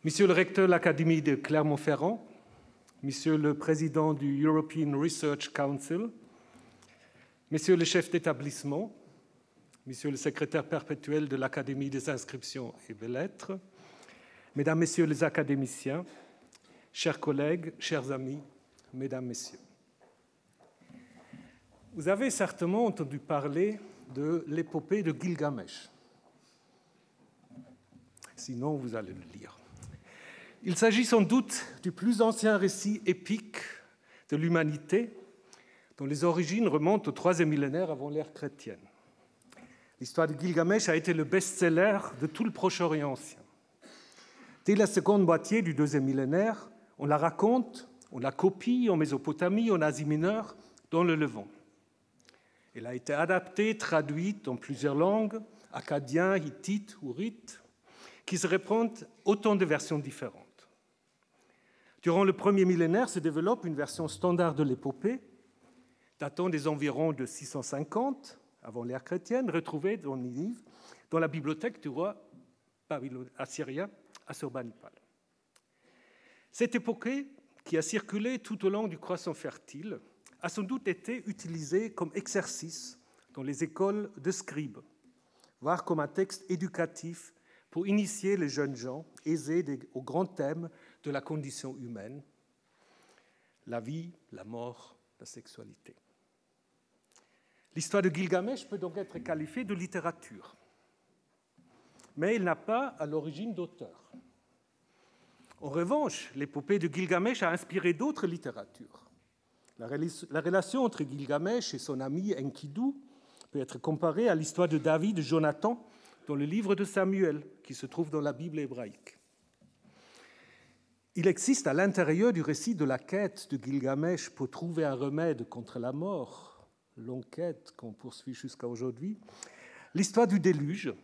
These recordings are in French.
Monsieur le recteur de l'Académie de Clermont-Ferrand, Monsieur le président du European Research Council, Messieurs les chefs d'établissement, Monsieur le secrétaire perpétuel de l'Académie des inscriptions et des lettres, Mesdames, Messieurs les académiciens, chers collègues, chers amis, Mesdames, Messieurs. Vous avez certainement entendu parler de l'épopée de Gilgamesh. Sinon, vous allez le lire. Il s'agit sans doute du plus ancien récit épique de l'humanité, dont les origines remontent au troisième millénaire avant l'ère chrétienne. L'histoire de Gilgamesh a été le best-seller de tout le Proche-Orient ancien. Dès la seconde moitié du deuxième millénaire, on la raconte, on la copie en Mésopotamie, en Asie mineure, dans le Levant. Elle a été adaptée, traduite dans plusieurs langues, akkadien, hittite ou rite, qui se répondent autant de versions différentes. Durant le premier millénaire se développe une version standard de l'épopée, datant des environs de 650 avant l'ère chrétienne, retrouvée dans Ninive, dans la bibliothèque du roi assyrien Assurbanipal. Cette épopée, qui a circulé tout au long du croissant fertile, a sans doute été utilisée comme exercice dans les écoles de scribes, voire comme un texte éducatif pour initier les jeunes gens aisés aux grands thèmes de la condition humaine, la vie, la mort, la sexualité. L'histoire de Gilgamesh peut donc être qualifiée de littérature, mais elle n'a pas à l'origine d'auteur. En revanche, l'épopée de Gilgamesh a inspiré d'autres littératures. La relation entre Gilgamesh et son ami Enkidu peut être comparée à l'histoire de David et Jonathan dans le livre de Samuel, qui se trouve dans la Bible hébraïque. Il existe à l'intérieur du récit de la quête de Gilgamesh pour trouver un remède contre la mort, longue quête qu'on poursuit jusqu'à aujourd'hui, l'histoire du déluge,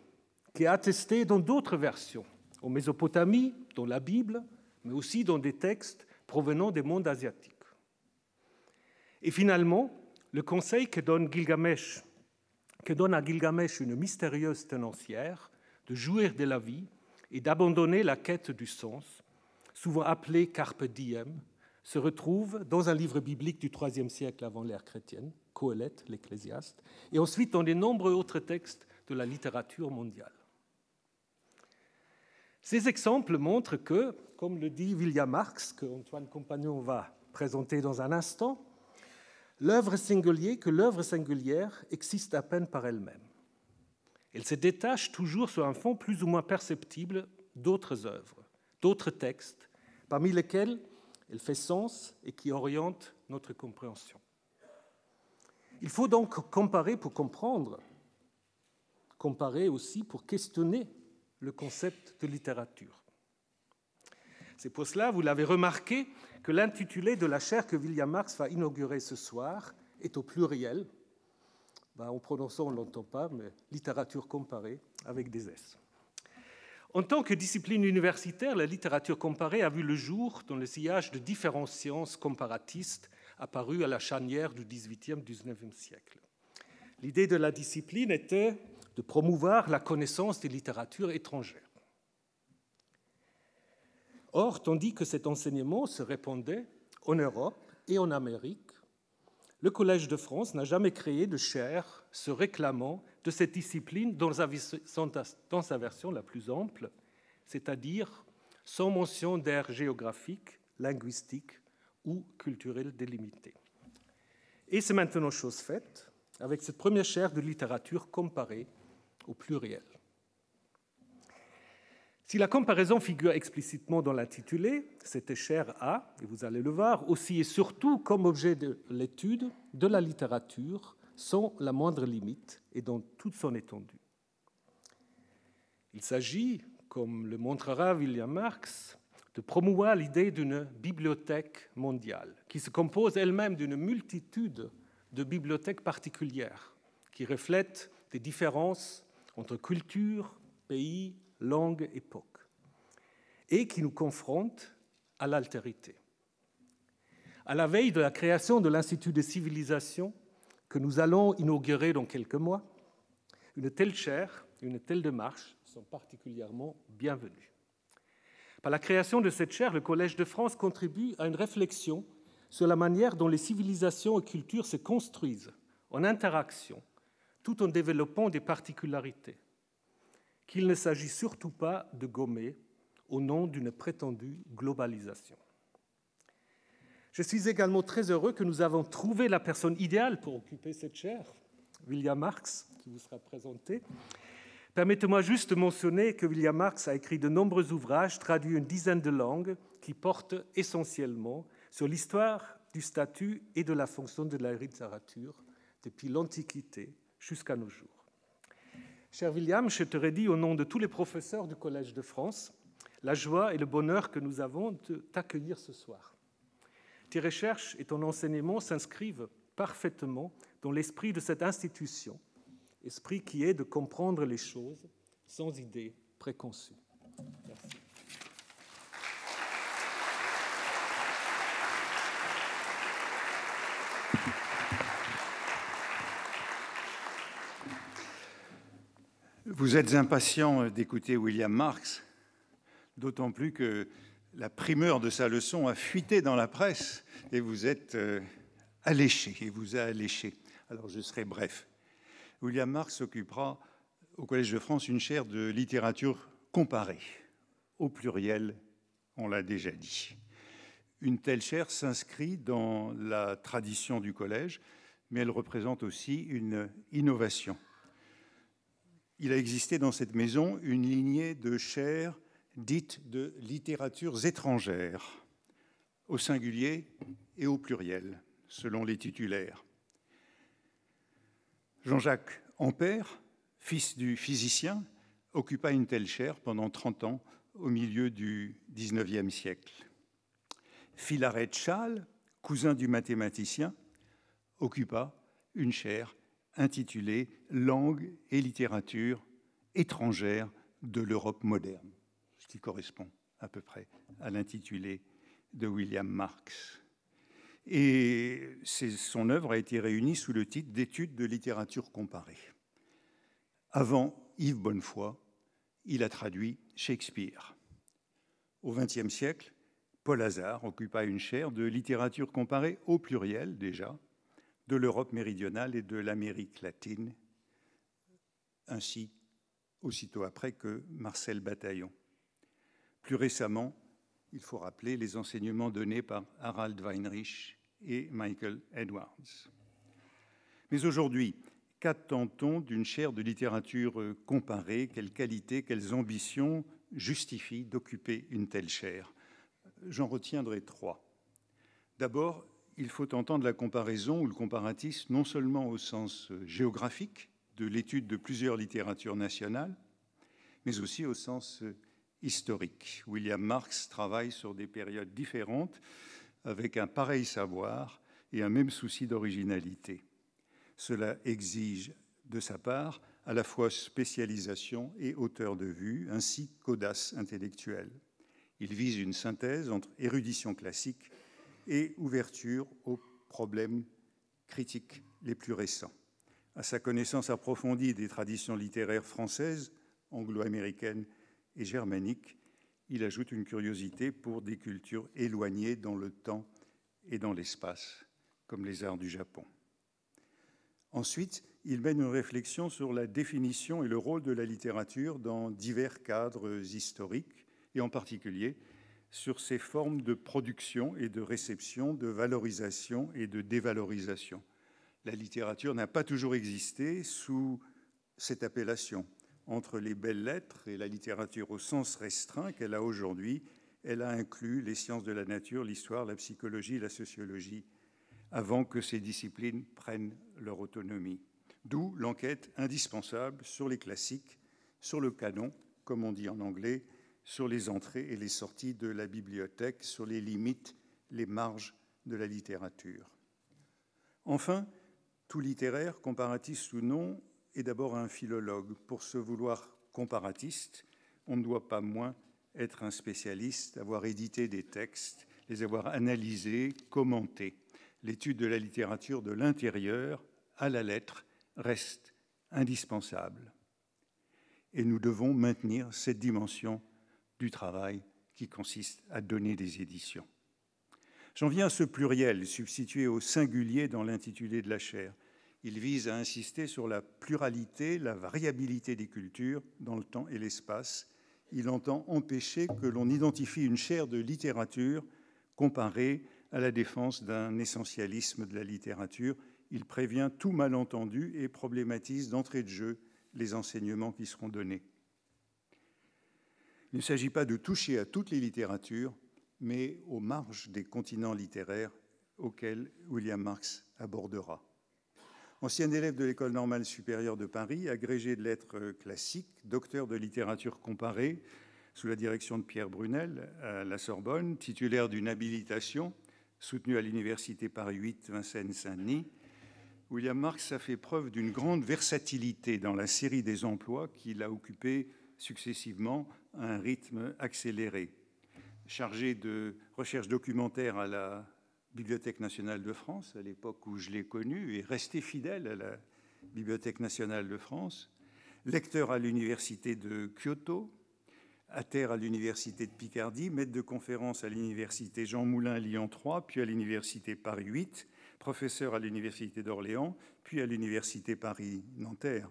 qui est attestée dans d'autres versions, en Mésopotamie, dans la Bible, mais aussi dans des textes provenant des mondes asiatiques. Et finalement, le conseil que donne à Gilgamesh une mystérieuse tenancière de jouir de la vie et d'abandonner la quête du sens, souvent appelée Carpe Diem, se retrouve dans un livre biblique du IIIe siècle avant l'ère chrétienne, Qoéleth, l'Ecclésiaste, et ensuite dans de nombreux autres textes de la littérature mondiale. Ces exemples montrent que, comme le dit William Marx, que Antoine Compagnon va présenter dans un instant, l'œuvre singulière existe à peine par elle-même. Elle se détache toujours sur un fond plus ou moins perceptible d'autres œuvres, d'autres textes, parmi lesquels elle fait sens et qui orientent notre compréhension. Il faut donc comparer pour comprendre, comparer aussi pour questionner le concept de littérature. C'est pour cela, vous l'avez remarqué, que l'intitulé de la chaire que William Marx va inaugurer ce soir est au pluriel. En prononçant, on ne l'entend pas, mais littérature comparée avec des S. En tant que discipline universitaire, la littérature comparée a vu le jour dans le sillage de différentes sciences comparatistes apparues à la charnière du XVIIIe, XIXe siècle. L'idée de la discipline était de promouvoir la connaissance des littératures étrangères. Or, tandis que cet enseignement se répandait en Europe et en Amérique, le Collège de France n'a jamais créé de chaire se réclamant de cette discipline dans sa version la plus ample, c'est-à-dire sans mention d'aire géographique, linguistique ou culturelle délimitée. Et c'est maintenant chose faite avec cette première chaire de littérature comparée au pluriel. Si la comparaison figure explicitement dans l'intitulé, cette chaire a, et vous allez le voir, aussi et surtout comme objet de l'étude de la littérature sans la moindre limite et dans toute son étendue. Il s'agit, comme le montrera William Marx, de promouvoir l'idée d'une bibliothèque mondiale qui se compose elle-même d'une multitude de bibliothèques particulières qui reflètent des différences entre cultures, pays, langue, époque, et qui nous confronte à l'altérité. À la veille de la création de l'Institut des civilisations que nous allons inaugurer dans quelques mois, une telle chaire, une telle démarche sont particulièrement bienvenues. Par la création de cette chaire, le Collège de France contribue à une réflexion sur la manière dont les civilisations et cultures se construisent en interaction, tout en développant des particularités, qu'il ne s'agit surtout pas de gommer au nom d'une prétendue globalisation. Je suis également très heureux que nous avons trouvé la personne idéale pour occuper cette chaire, William Marx, qui vous sera présenté. Permettez-moi juste de mentionner que William Marx a écrit de nombreux ouvrages traduits une dizaine de langues qui portent essentiellement sur l'histoire du statut et de la fonction de la littérature depuis l'Antiquité jusqu'à nos jours. Cher William, je te redis au nom de tous les professeurs du Collège de France la joie et le bonheur que nous avons de t'accueillir ce soir. Tes recherches et ton enseignement s'inscrivent parfaitement dans l'esprit de cette institution, esprit qui est de comprendre les choses sans idées préconçues. Merci. Vous êtes impatient d'écouter William Marx, d'autant plus que la primeur de sa leçon a fuité dans la presse et vous êtes alléché, et vous a alléché. Alors je serai bref. William Marx occupera au Collège de France une chaire de littérature comparée. Au pluriel, on l'a déjà dit. Une telle chaire s'inscrit dans la tradition du collège, mais elle représente aussi une innovation. Il a existé dans cette maison une lignée de chaires dites de littératures étrangères, au singulier et au pluriel, selon les titulaires. Jean-Jacques Ampère, fils du physicien, occupa une telle chaire pendant 30 ans au milieu du XIXe siècle. Philaret Schall, cousin du mathématicien, occupa une chaire intitulée « Langue et littérature étrangères de l'Europe moderne », ce qui correspond à peu près à l'intitulé de William Marx. Et son œuvre a été réunie sous le titre d'Études de littérature comparée. Avant Yves Bonnefoy, il a traduit Shakespeare. Au XXe siècle, Paul Hazard occupa une chaire de littérature comparée au pluriel déjà, de l'Europe méridionale et de l'Amérique latine, ainsi aussitôt après que Marcel Bataillon. Plus récemment, il faut rappeler les enseignements donnés par Harald Weinrich et Michael Edwards. Mais aujourd'hui, qu'attend-on d'une chaire de littérature comparée? Quelles qualités, quelles ambitions justifient d'occuper une telle chaire? J'en retiendrai 3. D'abord, il faut entendre la comparaison ou le comparatisme non seulement au sens géographique de l'étude de plusieurs littératures nationales, mais aussi au sens historique. William Marx travaille sur des périodes différentes avec un pareil savoir et un même souci d'originalité. Cela exige de sa part à la fois spécialisation et hauteur de vue, ainsi qu'audace intellectuelle. Il vise une synthèse entre érudition classique et ouverture aux problèmes critiques les plus récents. À sa connaissance approfondie des traditions littéraires françaises, anglo-américaines et germaniques, il ajoute une curiosité pour des cultures éloignées dans le temps et dans l'espace, comme les arts du Japon. Ensuite, il mène une réflexion sur la définition et le rôle de la littérature dans divers cadres historiques, et en particulier sur ses formes de production et de réception, de valorisation et de dévalorisation. La littérature n'a pas toujours existé sous cette appellation. Entre les belles lettres et la littérature au sens restreint qu'elle a aujourd'hui, elle a inclus les sciences de la nature, l'histoire, la psychologie, la sociologie, avant que ces disciplines prennent leur autonomie. D'où l'enquête indispensable sur les classiques, sur le canon, comme on dit en anglais, sur les entrées et les sorties de la bibliothèque, sur les limites, les marges de la littérature. Enfin, tout littéraire, comparatiste ou non, est d'abord un philologue. Pour se vouloir comparatiste, on ne doit pas moins être un spécialiste, avoir édité des textes, les avoir analysés, commentés. L'étude de la littérature de l'intérieur à la lettre reste indispensable. Et nous devons maintenir cette dimension du travail qui consiste à donner des éditions. J'en viens à ce pluriel substitué au singulier dans l'intitulé de la chaire. Il vise à insister sur la pluralité, la variabilité des cultures dans le temps et l'espace. Il entend empêcher que l'on identifie une chaire de littérature comparée à la défense d'un essentialisme de la littérature. Il prévient tout malentendu et problématise d'entrée de jeu les enseignements qui seront donnés. Il ne s'agit pas de toucher à toutes les littératures, mais aux marges des continents littéraires auxquels William Marx abordera. Ancien élève de l'École normale supérieure de Paris, agrégé de lettres classiques, docteur de littérature comparée sous la direction de Pierre Brunel à la Sorbonne, titulaire d'une habilitation soutenue à l'Université Paris 8 Vincennes-Saint-Denis, William Marx a fait preuve d'une grande versatilité dans la série des emplois qu'il a occupés successivement à un rythme accéléré. Chargé de recherche documentaire à la Bibliothèque nationale de France, à l'époque où je l'ai connu, et resté fidèle à la Bibliothèque nationale de France, lecteur à l'Université de Kyoto, à l'Université de Picardie, maître de conférence à l'Université Jean Moulin Lyon 3, puis à l'Université Paris 8, professeur à l'Université d'Orléans, puis à l'Université Paris-Nanterre.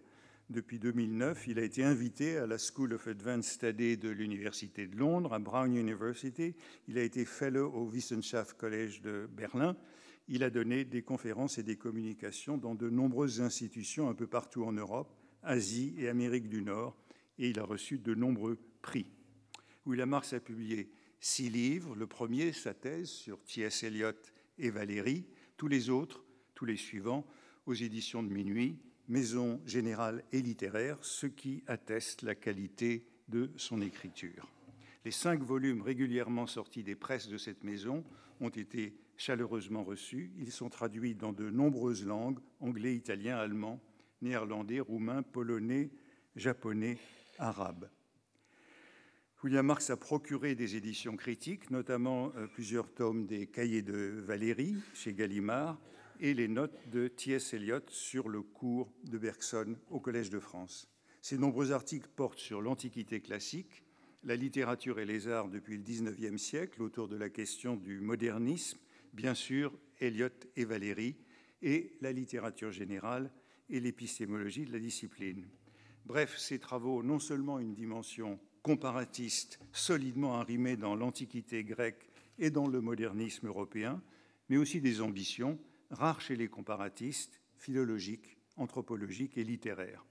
Depuis 2009, il a été invité à la School of Advanced Study de l'Université de Londres, à Brown University. Il a été fellow au Wissenschaft College de Berlin. Il a donné des conférences et des communications dans de nombreuses institutions un peu partout en Europe, Asie et Amérique du Nord, et il a reçu de nombreux prix. William Marx a publié 6 livres. Le premier, sa thèse sur T.S. Eliot et Valéry. Tous les autres, tous les suivants, aux éditions de Minuit, Maison générale et littéraire, ce qui atteste la qualité de son écriture. Les 5 volumes régulièrement sortis des presses de cette maison ont été chaleureusement reçus. Ils sont traduits dans de nombreuses langues, anglais, italien, allemand, néerlandais, roumain, polonais, japonais, arabe. William Marx a procuré des éditions critiques, notamment plusieurs tomes des Cahiers de Valéry chez Gallimard, et les notes de T.S. Eliot sur le cours de Bergson au Collège de France. Ces nombreux articles portent sur l'Antiquité classique, la littérature et les arts depuis le XIXe siècle, autour de la question du modernisme, bien sûr, Eliot et Valéry, et la littérature générale et l'épistémologie de la discipline. Bref, ces travaux ont non seulement une dimension comparatiste solidement arrimée dans l'Antiquité grecque et dans le modernisme européen, mais aussi des ambitions rares chez les comparatistes, philologiques, anthropologiques et littéraires.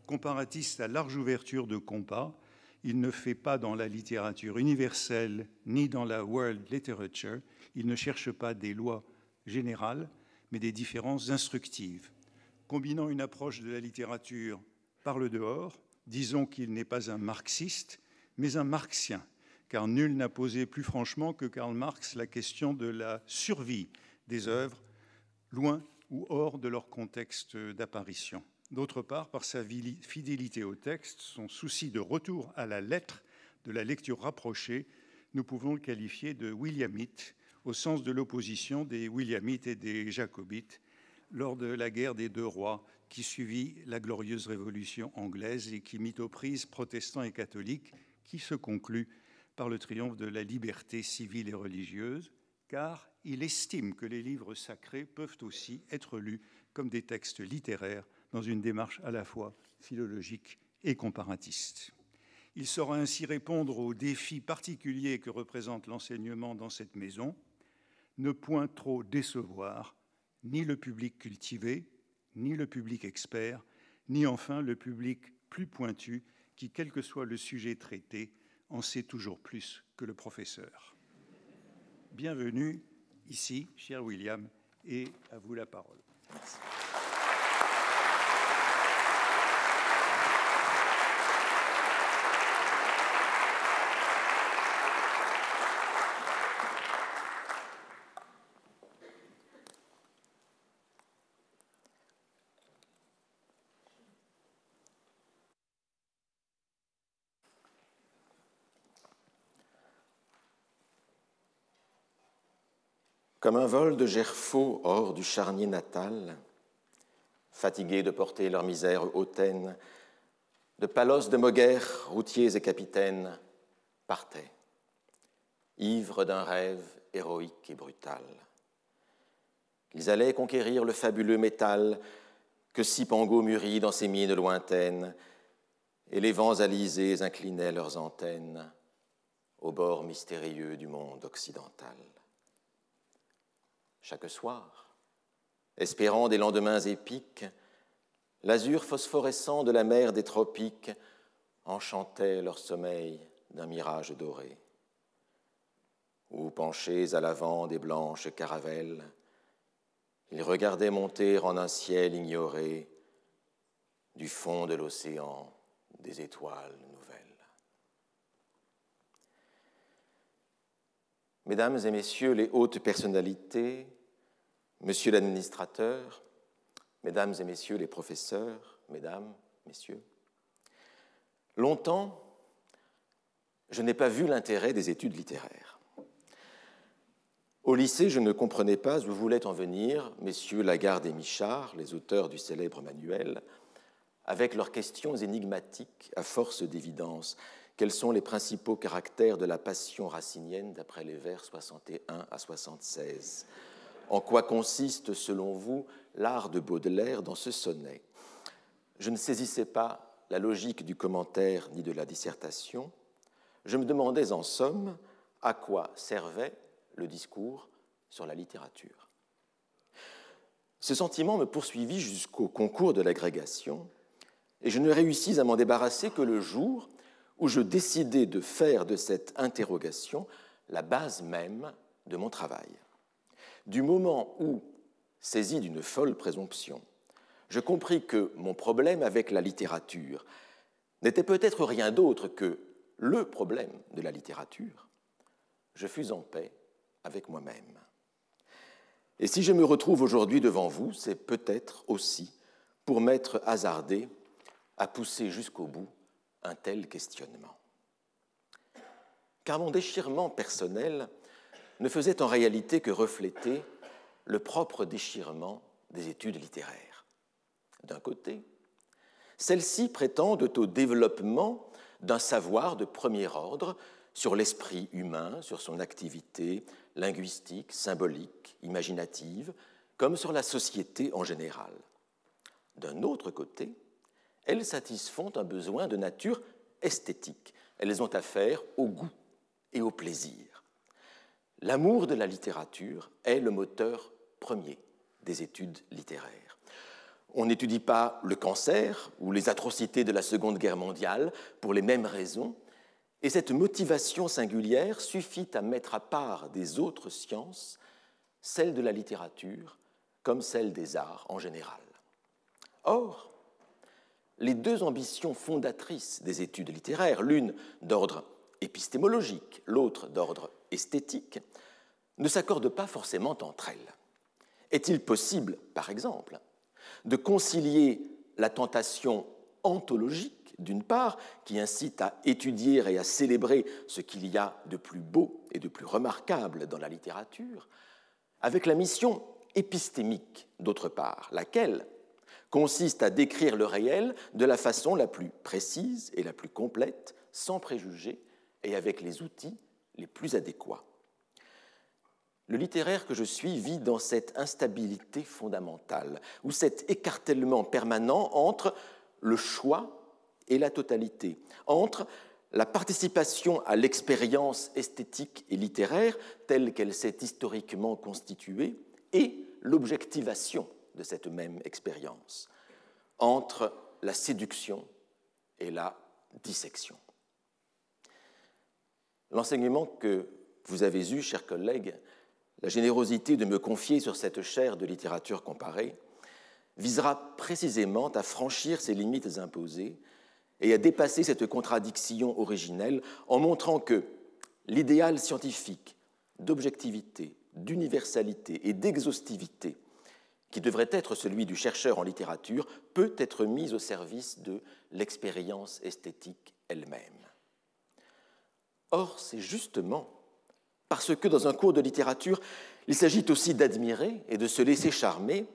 Comparatiste à large ouverture de compas, il ne fait pas dans la littérature universelle ni dans la world literature, il ne cherche pas des lois générales, mais des différences instructives. Combinant une approche de la littérature par le dehors, disons qu'il n'est pas un marxiste, mais un marxien, car nul n'a posé plus franchement que Karl Marx la question de la survie des œuvres loin ou hors de leur contexte d'apparition. D'autre part, par sa fidélité au texte, son souci de retour à la lettre, de la lecture rapprochée, nous pouvons le qualifier de williamite, au sens de l'opposition des williamites et des jacobites lors de la guerre des 2 rois qui suivit la glorieuse révolution anglaise et qui mit aux prises protestants et catholiques, qui se conclut par le triomphe de la liberté civile et religieuse, car il estime que les livres sacrés peuvent aussi être lus comme des textes littéraires dans une démarche à la fois philologique et comparatiste. Il saura ainsi répondre aux défis particuliers que représente l'enseignement dans cette maison, ne point trop décevoir ni le public cultivé, ni le public expert, ni enfin le public plus pointu qui, quel que soit le sujet traité, en sait toujours plus que le professeur. Bienvenue ici, cher William, et à vous la parole. Merci. Comme un vol de gerfaux hors du charnier natal, fatigués de porter leur misère hautaine, de palos de moguers, routiers et capitaines, partaient. ivres d'un rêve héroïque et brutal. Ils allaient conquérir le fabuleux métal que Cipango mûrit dans ses mines lointaines, et les vents alizés inclinaient leurs antennes au bord mystérieux du monde occidental. Chaque soir, espérant des lendemains épiques, l'azur phosphorescent de la mer des tropiques enchantait leur sommeil d'un mirage doré. Ou penchés à l'avant des blanches caravelles, ils regardaient monter en un ciel ignoré du fond de l'océan des étoiles nouvelles. Mesdames et messieurs les hautes personnalités, monsieur l'administrateur, mesdames et messieurs les professeurs, mesdames, messieurs, longtemps, je n'ai pas vu l'intérêt des études littéraires. Au lycée, je ne comprenais pas où voulaient en venir messieurs Lagarde et Michard, les auteurs du célèbre manuel, avec leurs questions énigmatiques à force d'évidence. Quels sont les principaux caractères de la passion racinienne d'après les vers 61 à 76 ? En quoi consiste, selon vous, l'art de Baudelaire dans ce sonnet ? Je ne saisissais pas la logique du commentaire ni de la dissertation. Je me demandais en somme à quoi servait le discours sur la littérature. Ce sentiment me poursuivit jusqu'au concours de l'agrégation et je ne réussis à m'en débarrasser que le jour où je décidai de faire de cette interrogation la base même de mon travail. Du moment où, saisi d'une folle présomption, je compris que mon problème avec la littérature n'était peut-être rien d'autre que le problème de la littérature, je fus en paix avec moi-même. Et si je me retrouve aujourd'hui devant vous, c'est peut-être aussi pour m'être hasardé à pousser jusqu'au bout un tel questionnement. Car mon déchirement personnel ne faisait en réalité que refléter le propre déchirement des études littéraires. D'un côté, celles-ci prétendent au développement d'un savoir de premier ordre sur l'esprit humain, sur son activité linguistique, symbolique, imaginative, comme sur la société en général. D'un autre côté, elles satisfont un besoin de nature esthétique. Elles ont affaire au goût et au plaisir. L'amour de la littérature est le moteur premier des études littéraires. On n'étudie pas le cancer ou les atrocités de la Seconde Guerre mondiale pour les mêmes raisons, et cette motivation singulière suffit à mettre à part des autres sciences celle de la littérature comme celle des arts en général. Or, les deux ambitions fondatrices des études littéraires, l'une d'ordre épistémologique, l'autre d'ordre esthétique, ne s'accordent pas forcément entre elles. Est-il possible, par exemple, de concilier la tentation ontologique, d'une part, qui incite à étudier et à célébrer ce qu'il y a de plus beau et de plus remarquable dans la littérature, avec la mission épistémique, d'autre part, laquelle consiste à décrire le réel de la façon la plus précise et la plus complète, sans préjugés et avec les outils les plus adéquats. Le littéraire que je suis vit dans cette instabilité fondamentale, ou cet écartèlement permanent entre le choix et la totalité, entre la participation à l'expérience esthétique et littéraire telle qu'elle s'est historiquement constituée et l'objectivation de cette même expérience, entre la séduction et la dissection. L'enseignement que vous avez eu, chers collègues, la générosité de me confier sur cette chaire de littérature comparée, visera précisément à franchir ces limites imposées et à dépasser cette contradiction originelle en montrant que l'idéal scientifique d'objectivité, d'universalité et d'exhaustivité qui devrait être celui du chercheur en littérature peut être mis au service de l'expérience esthétique elle-même. Or, c'est justement parce que dans un cours de littérature, il s'agit aussi d'admirer et de se laisser charmer,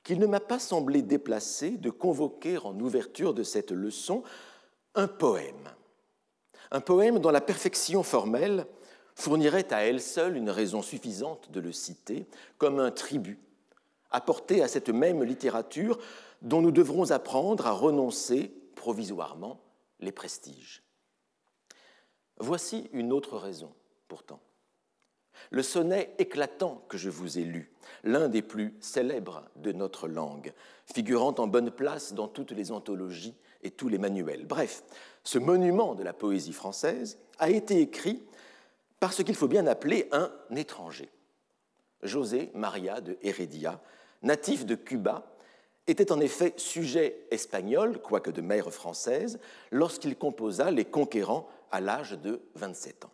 qu'il ne m'a pas semblé déplacé de convoquer en ouverture de cette leçon un poème dont la perfection formelle fournirait à elle seule une raison suffisante de le citer comme un tribut apporté à cette même littérature dont nous devrons apprendre à renoncer provisoirement les prestiges. Voici une autre raison, pourtant. Le sonnet éclatant que je vous ai lu, l'un des plus célèbres de notre langue, figurant en bonne place dans toutes les anthologies et tous les manuels. Bref, ce monument de la poésie française a été écrit par ce qu'il faut bien appeler un étranger. José María de Heredia, natif de Cuba, était en effet sujet espagnol, quoique de mère française, lorsqu'il composa Les Conquérants à l'âge de 27 ans.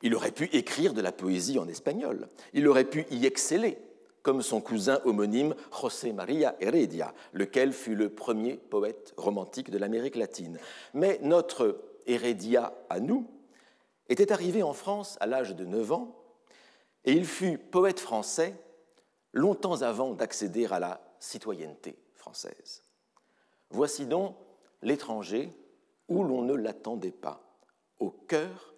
Il aurait pu écrire de la poésie en espagnol, il aurait pu y exceller, comme son cousin homonyme José María Heredia, lequel fut le premier poète romantique de l'Amérique latine. Mais notre Heredia à nous était arrivé en France à l'âge de 9 ans, et il fut poète français longtemps avant d'accéder à la citoyenneté française. Voici donc l'étranger où l'on ne l'attendait pas, au cœur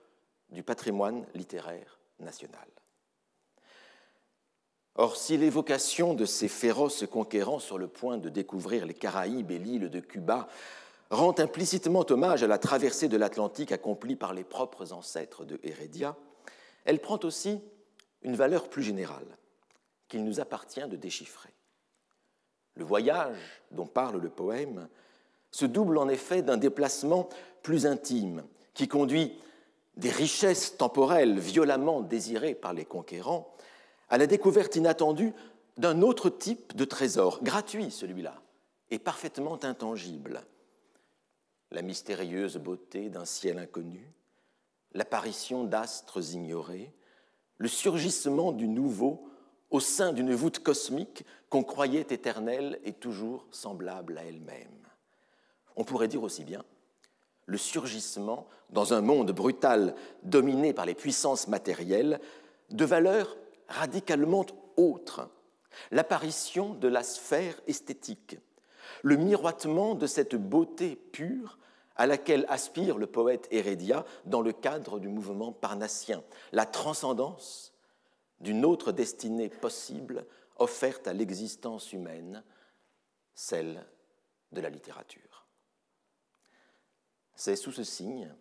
du patrimoine littéraire national. Or, si l'évocation de ces féroces conquérants sur le point de découvrir les Caraïbes et l'île de Cuba rend implicitement hommage à la traversée de l'Atlantique accomplie par les propres ancêtres de Heredia, elle prend aussi une valeur plus générale qu'il nous appartient de déchiffrer. Le voyage dont parle le poème se double en effet d'un déplacement plus intime qui conduit des richesses temporelles violemment désirées par les conquérants à la découverte inattendue d'un autre type de trésor, gratuit celui-là, et parfaitement intangible. La mystérieuse beauté d'un ciel inconnu, l'apparition d'astres ignorés, le surgissement du nouveau au sein d'une voûte cosmique qu'on croyait éternelle et toujours semblable à elle-même. On pourrait dire aussi bien le surgissement, dans un monde brutal dominé par les puissances matérielles, de valeurs radicalement autres, l'apparition de la sphère esthétique, le miroitement de cette beauté pure à laquelle aspire le poète Heredia dans le cadre du mouvement parnassien, la transcendance d'une autre destinée possible offerte à l'existence humaine, celle de la littérature. C'est sous ce signe,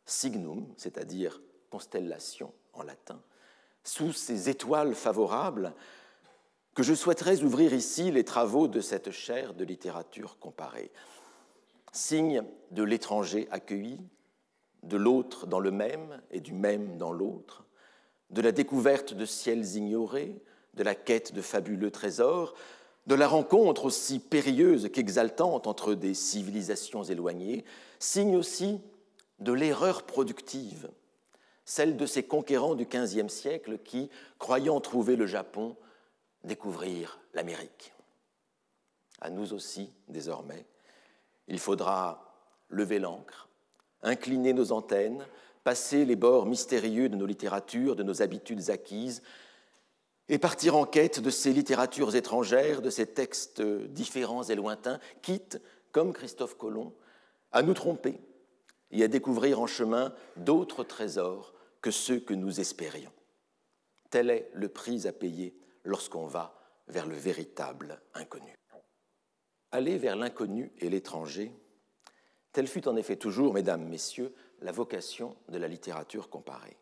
signum, c'est-à-dire constellation en latin, sous ces étoiles favorables, que je souhaiterais ouvrir ici les travaux de cette chaire de littérature comparée. Signe de l'étranger accueilli, de l'autre dans le même et du même dans l'autre, de la découverte de ciels ignorés, de la quête de fabuleux trésors, de la rencontre aussi périlleuse qu'exaltante entre des civilisations éloignées, signe aussi de l'erreur productive, celle de ces conquérants du XVe siècle qui, croyant trouver le Japon, découvrirent l'Amérique. À nous aussi, désormais, il faudra lever l'ancre, incliner nos antennes, passer les bords mystérieux de nos littératures, de nos habitudes acquises, et partir en quête de ces littératures étrangères, de ces textes différents et lointains, quitte, comme Christophe Colomb, à nous tromper et à découvrir en chemin d'autres trésors que ceux que nous espérions. Tel est le prix à payer lorsqu'on va vers le véritable inconnu. Aller vers l'inconnu et l'étranger, telle fut en effet toujours, mesdames, messieurs, la vocation de la littérature comparée.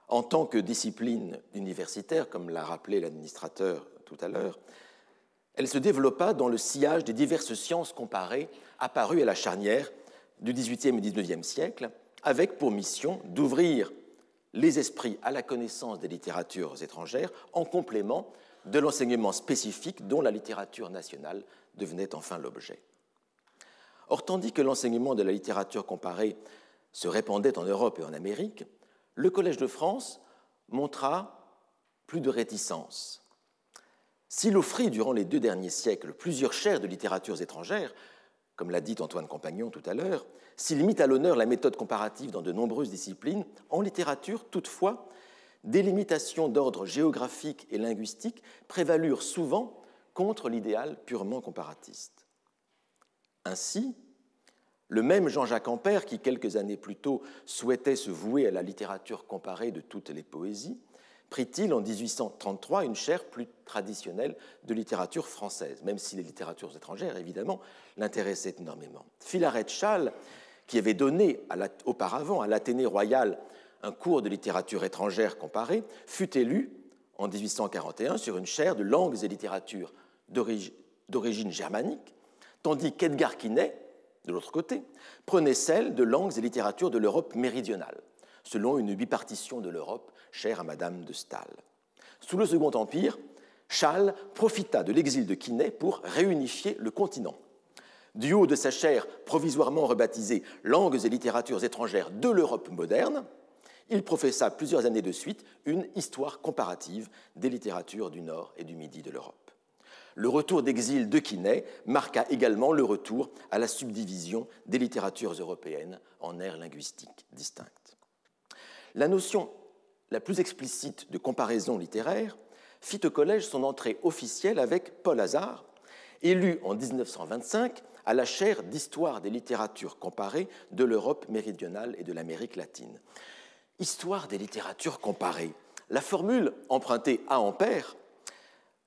En tant que discipline universitaire, comme l'a rappelé l'administrateur tout à l'heure, elle se développa dans le sillage des diverses sciences comparées apparues à la charnière du XVIIIe et XIXe siècle, avec pour mission d'ouvrir les esprits à la connaissance des littératures étrangères en complément de l'enseignement spécifique dont la littérature nationale devenait enfin l'objet. Or, tandis que l'enseignement de la littérature comparée se répandait en Europe et en Amérique, le Collège de France montra plus de réticence. S'il offrit durant les 2 derniers siècles plusieurs chaires de littératures étrangères, comme l'a dit Antoine Compagnon tout à l'heure, s'il mit à l'honneur la méthode comparative dans de nombreuses disciplines, en littérature, toutefois, des limitations d'ordre géographique et linguistique prévalurent souvent contre l'idéal purement comparatiste. Ainsi, Le même Jean-Jacques Ampère, qui quelques années plus tôt souhaitait se vouer à la littérature comparée de toutes les poésies, prit-il en 1833 une chaire plus traditionnelle de littérature française, même si les littératures étrangères, évidemment, l'intéressaient énormément. Philarète-Chasles, qui avait donné auparavant à l'Athénée royal un cours de littérature étrangère comparée, fut élu en 1841 sur une chaire de langues et littératures d'origine germanique, tandis qu'Edgar Quinet, de l'autre côté, prenait celle de langues et littératures de l'Europe méridionale, selon une bipartition de l'Europe chère à Madame de Staël. Sous le Second Empire, Chasles profita de l'exil de Quinet pour réunifier le continent. Du haut de sa chaire provisoirement rebaptisée « Langues et littératures étrangères de l'Europe moderne », il professa plusieurs années de suite une histoire comparative des littératures du Nord et du Midi de l'Europe. Le retour d'exil de Quinet marqua également le retour à la subdivision des littératures européennes en aires linguistiques distinctes. La notion la plus explicite de comparaison littéraire fit au collège son entrée officielle avec Paul Hazard, élu en 1925 à la chaire d'Histoire des littératures comparées de l'Europe méridionale et de l'Amérique latine. Histoire des littératures comparées. La formule empruntée à Ampère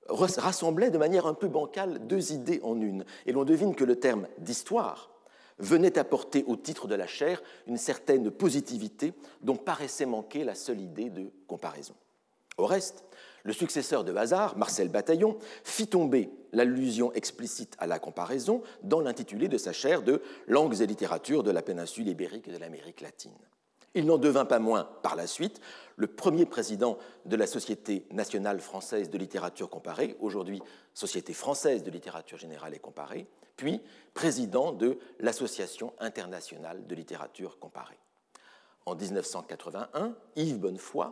rassemblait de manière un peu bancale deux idées en une, et l'on devine que le terme d'histoire venait apporter au titre de la chaire une certaine positivité dont paraissait manquer la seule idée de comparaison. Au reste, le successeur de Hazard, Marcel Bataillon, fit tomber l'allusion explicite à la comparaison dans l'intitulé de sa chaire de Langues et littératures de la péninsule ibérique et de l'Amérique latine. Il n'en devint pas moins, par la suite, le premier président de la Société nationale française de littérature comparée, aujourd'hui Société française de littérature générale et comparée, puis président de l'Association internationale de littérature comparée. En 1981, Yves Bonnefoy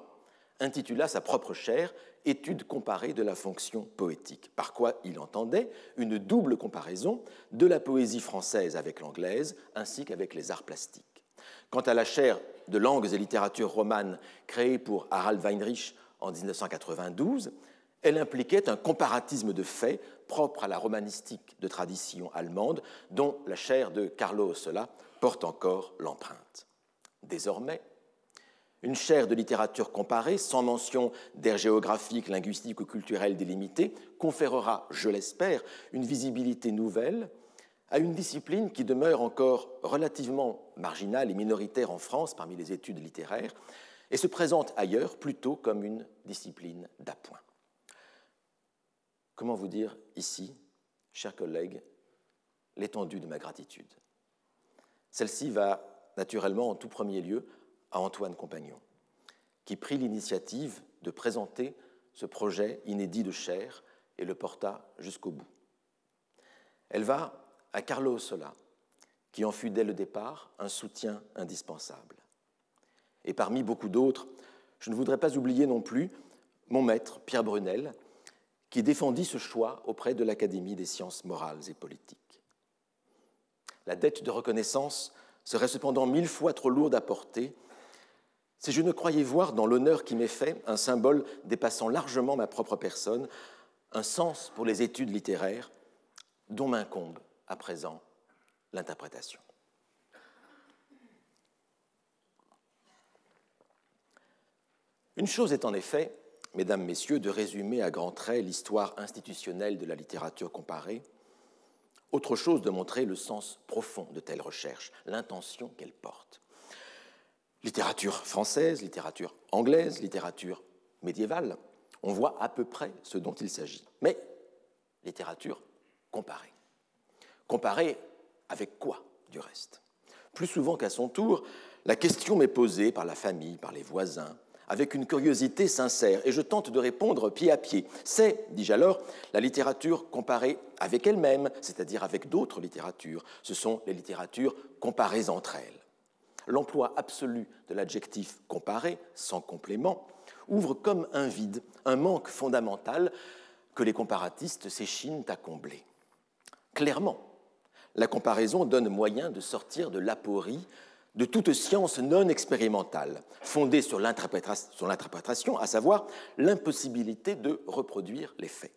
intitula sa propre chaire « Études comparées de la fonction poétique », par quoi il entendait une double comparaison de la poésie française avec l'anglaise ainsi qu'avec les arts plastiques. Quant à la chaire de langues et littératures romanes créée pour Harald Weinrich en 1992, elle impliquait un comparatisme de faits propre à la romanistique de tradition allemande dont la chaire de Carlo Ossola porte encore l'empreinte. Désormais, une chaire de littérature comparée, sans mention d'aires géographiques, linguistiques ou culturelles délimitées, conférera, je l'espère, une visibilité nouvelle à une discipline qui demeure encore relativement marginale et minoritaire en France parmi les études littéraires et se présente ailleurs plutôt comme une discipline d'appoint. Comment vous dire ici, chers collègues, l'étendue de ma gratitude? Celle-ci va naturellement en tout premier lieu à Antoine Compagnon, qui prit l'initiative de présenter ce projet inédit de chaire et le porta jusqu'au bout. Elle va à Carlo Ossola, qui en fut dès le départ un soutien indispensable. Et parmi beaucoup d'autres, je ne voudrais pas oublier non plus mon maître, Pierre Brunel, qui défendit ce choix auprès de l'Académie des sciences morales et politiques. La dette de reconnaissance serait cependant 1000 fois trop lourde à porter si je ne croyais voir dans l'honneur qui m'est fait un symbole dépassant largement ma propre personne, un sens pour les études littéraires dont m'incombe à présent l'interprétation. Une chose est en effet, mesdames, messieurs, de résumer à grands traits l'histoire institutionnelle de la littérature comparée, autre chose de montrer le sens profond de telles recherches, l'intention qu'elles portent. Littérature française, littérature anglaise, littérature médiévale, on voit à peu près ce dont il s'agit. Mais littérature comparée. Comparée avec quoi, du reste? Plus souvent qu'à son tour, la question m'est posée par la famille, par les voisins, avec une curiosité sincère, et je tente de répondre pied à pied. C'est, dis-je alors, la littérature comparée avec elle-même, c'est-à-dire avec d'autres littératures. Ce sont les littératures comparées entre elles. L'emploi absolu de l'adjectif « comparé », sans complément, ouvre comme un vide, un manque fondamental que les comparatistes s'échinent à combler. Clairement, la comparaison donne moyen de sortir de l'aporie de toute science non expérimentale, fondée sur l'interprétation, à savoir l'impossibilité de reproduire les faits.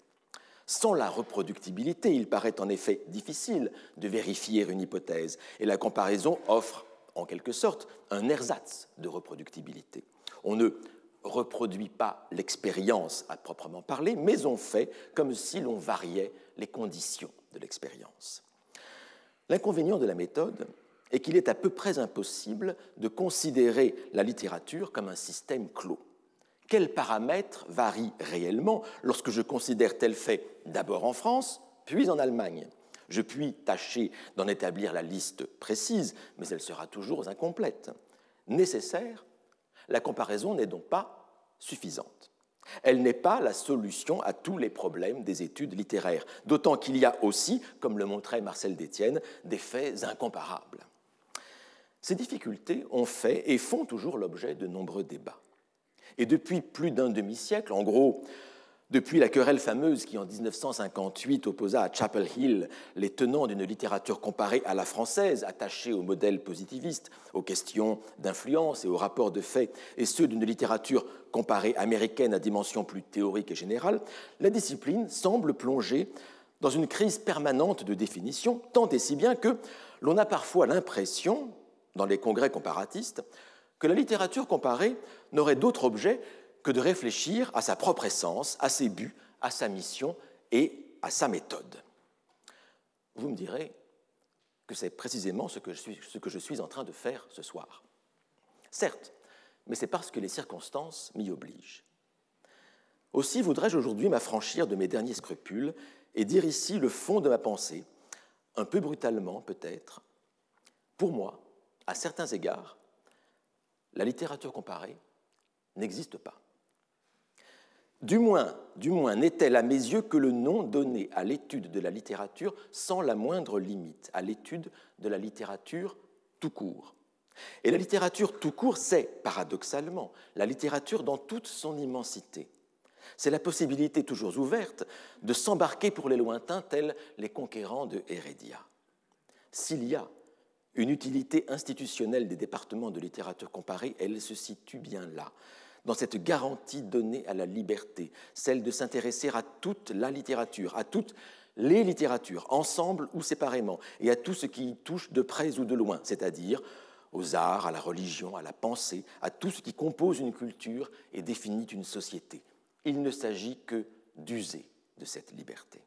Sans la reproductibilité, il paraît en effet difficile de vérifier une hypothèse, et la comparaison offre, en quelque sorte, un ersatz de reproductibilité. On ne reproduit pas l'expérience à proprement parler, mais on fait comme si l'on variait les conditions de l'expérience. L'inconvénient de la méthode est qu'il est à peu près impossible de considérer la littérature comme un système clos. Quels paramètres varient réellement lorsque je considère tel fait d'abord en France, puis en Allemagne? Je puis tâcher d'en établir la liste précise, mais elle sera toujours incomplète. Nécessaire, la comparaison n'est donc pas suffisante. Elle n'est pas la solution à tous les problèmes des études littéraires, d'autant qu'il y a aussi, comme le montrait Marcel Détienne, des faits incomparables. Ces difficultés ont fait et font toujours l'objet de nombreux débats. Et depuis plus d'un demi-siècle, en gros, depuis la querelle fameuse qui, en 1958, opposa à Chapel Hill les tenants d'une littérature comparée à la française, attachée au modèle positiviste, aux questions d'influence et aux rapports de fait, et ceux d'une littérature comparée américaine à dimension plus théorique et générale, la discipline semble plonger dans une crise permanente de définition, tant et si bien que l'on a parfois l'impression, dans les congrès comparatistes, que la littérature comparée n'aurait d'autre objet que de réfléchir à sa propre essence, à ses buts, à sa mission et à sa méthode. Vous me direz que c'est précisément ce que je suis en train de faire ce soir. Certes, mais c'est parce que les circonstances m'y obligent. Aussi voudrais-je aujourd'hui m'affranchir de mes derniers scrupules et dire ici le fond de ma pensée, un peu brutalement peut-être. Pour moi, à certains égards, la littérature comparée n'existe pas. Du moins n'est-elle à mes yeux que le nom donné à l'étude de la littérature sans la moindre limite, à l'étude de la littérature tout court. Et la littérature tout court, c'est, paradoxalement, la littérature dans toute son immensité. C'est la possibilité toujours ouverte de s'embarquer pour les lointains tels les conquérants de Heredia. S'il y a une utilité institutionnelle des départements de littérature comparée, elle se situe bien là, dans cette garantie donnée à la liberté, celle de s'intéresser à toute la littérature, à toutes les littératures, ensemble ou séparément, et à tout ce qui y touche de près ou de loin, c'est-à-dire aux arts, à la religion, à la pensée, à tout ce qui compose une culture et définit une société. Il ne s'agit que d'user de cette liberté.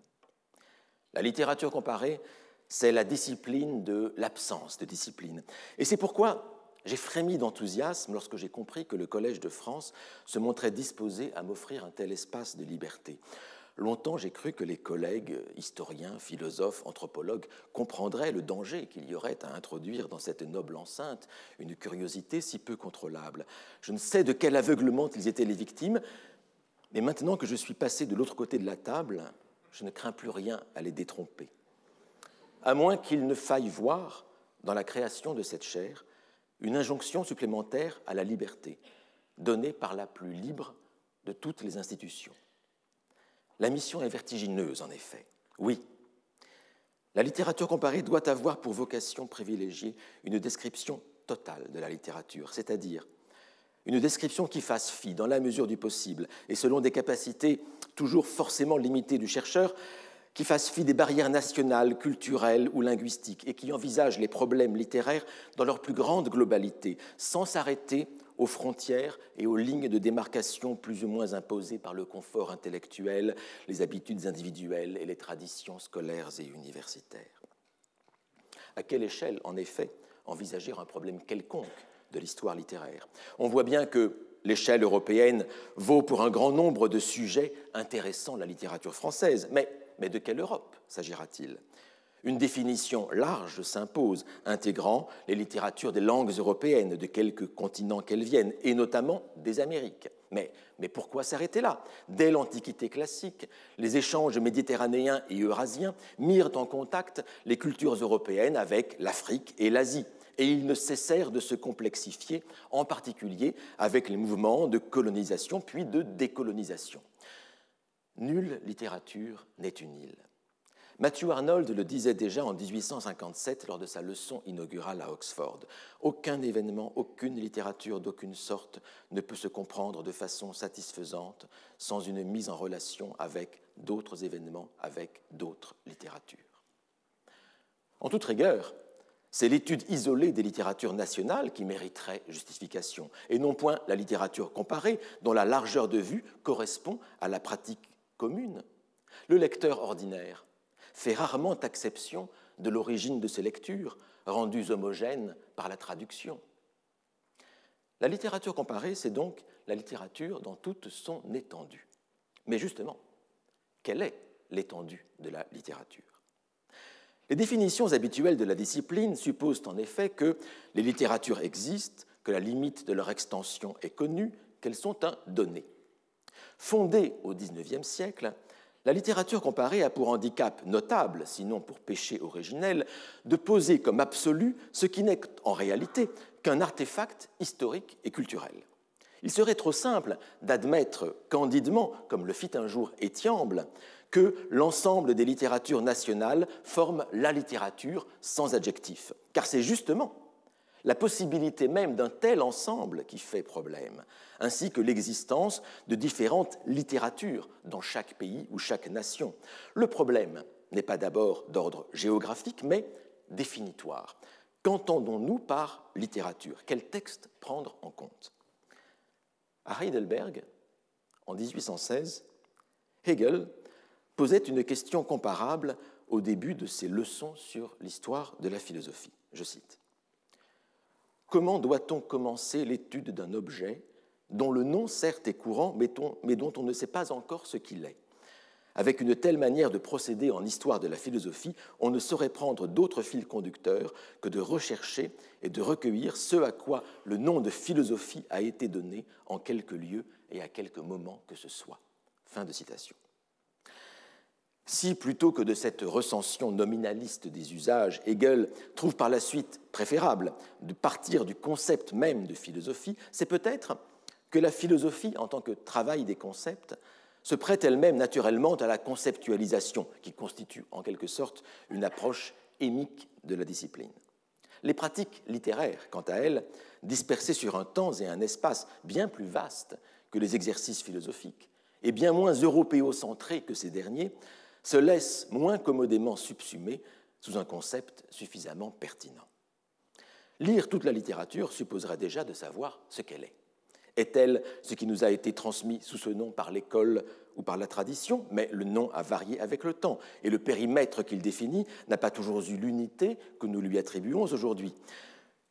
La littérature comparée, c'est la discipline de l'absence de discipline. Et c'est pourquoi j'ai frémi d'enthousiasme lorsque j'ai compris que le Collège de France se montrait disposé à m'offrir un tel espace de liberté. Longtemps, j'ai cru que les collègues, historiens, philosophes, anthropologues, comprendraient le danger qu'il y aurait à introduire dans cette noble enceinte une curiosité si peu contrôlable. Je ne sais de quel aveuglement ils étaient les victimes, mais maintenant que je suis passé de l'autre côté de la table, je ne crains plus rien à les détromper. À moins qu'il ne faille voir, dans la création de cette chaire, une injonction supplémentaire à la liberté, donnée par la plus libre de toutes les institutions. La mission est vertigineuse, en effet. Oui, la littérature comparée doit avoir pour vocation privilégiée une description totale de la littérature, c'est-à-dire une description qui fasse fi, dans la mesure du possible, et selon des capacités toujours forcément limitées du chercheur, qui fasse fi des barrières nationales, culturelles ou linguistiques et qui envisage les problèmes littéraires dans leur plus grande globalité, sans s'arrêter aux frontières et aux lignes de démarcation plus ou moins imposées par le confort intellectuel, les habitudes individuelles et les traditions scolaires et universitaires. À quelle échelle, en effet, envisager un problème quelconque de l'histoire littéraire? On voit bien que l'échelle européenne vaut pour un grand nombre de sujets intéressant la littérature française, mais de quelle Europe s'agira-t-il? Une définition large s'impose, intégrant les littératures des langues européennes, de quelque continent qu'elles viennent, et notamment des Amériques. Mais pourquoi s'arrêter là? Dès l'Antiquité classique, les échanges méditerranéens et eurasiens mirent en contact les cultures européennes avec l'Afrique et l'Asie, et ils ne cessèrent de se complexifier, en particulier avec les mouvements de colonisation puis de décolonisation. Nulle littérature n'est une île. Matthew Arnold le disait déjà en 1857 lors de sa leçon inaugurale à Oxford. Aucun événement, aucune littérature d'aucune sorte ne peut se comprendre de façon satisfaisante sans une mise en relation avec d'autres événements, avec d'autres littératures. En toute rigueur, c'est l'étude isolée des littératures nationales qui mériterait justification, et non point la littérature comparée, dont la largeur de vue correspond à la pratique commune. Le lecteur ordinaire fait rarement exception de l'origine de ses lectures, rendues homogènes par la traduction. La littérature comparée, c'est donc la littérature dans toute son étendue. Mais justement, quelle est l'étendue de la littérature ? Les définitions habituelles de la discipline supposent en effet que les littératures existent, que la limite de leur extension est connue, qu'elles sont un donné. Fondée au XIXe siècle, la littérature comparée a pour handicap notable, sinon pour péché originel, de poser comme absolu ce qui n'est en réalité qu'un artefact historique et culturel. Il serait trop simple d'admettre candidement, comme le fit un jour Étiamble, que l'ensemble des littératures nationales forment la littérature sans adjectif, car c'est justement la possibilité même d'un tel ensemble qui fait problème, ainsi que l'existence de différentes littératures dans chaque pays ou chaque nation. Le problème n'est pas d'abord d'ordre géographique, mais définitoire. Qu'entendons-nous par littérature? Quel texte prendre en compte? À Heidelberg, en 1816, Hegel posait une question comparable au début de ses leçons sur l'histoire de la philosophie. Je cite. « Comment doit-on commencer l'étude d'un objet dont le nom certes est courant, mais dont on ne sait pas encore ce qu'il est? Avec une telle manière de procéder en histoire de la philosophie, on ne saurait prendre d'autre fil conducteur que de rechercher et de recueillir ce à quoi le nom de philosophie a été donné en quelque lieu et à quelque moment que ce soit. » Fin de citation. Si, plutôt que de cette recension nominaliste des usages, Hegel trouve par la suite préférable de partir du concept même de philosophie, c'est peut-être que la philosophie, en tant que travail des concepts, se prête elle-même naturellement à la conceptualisation, qui constitue en quelque sorte une approche émique de la discipline. Les pratiques littéraires, quant à elles, dispersées sur un temps et un espace bien plus vastes que les exercices philosophiques, et bien moins européocentrés que ces derniers, se laisse moins commodément subsumer sous un concept suffisamment pertinent. Lire toute la littérature supposerait déjà de savoir ce qu'elle est. Est-elle ce qui nous a été transmis sous ce nom par l'école ou par la tradition? Mais le nom a varié avec le temps, et le périmètre qu'il définit n'a pas toujours eu l'unité que nous lui attribuons aujourd'hui.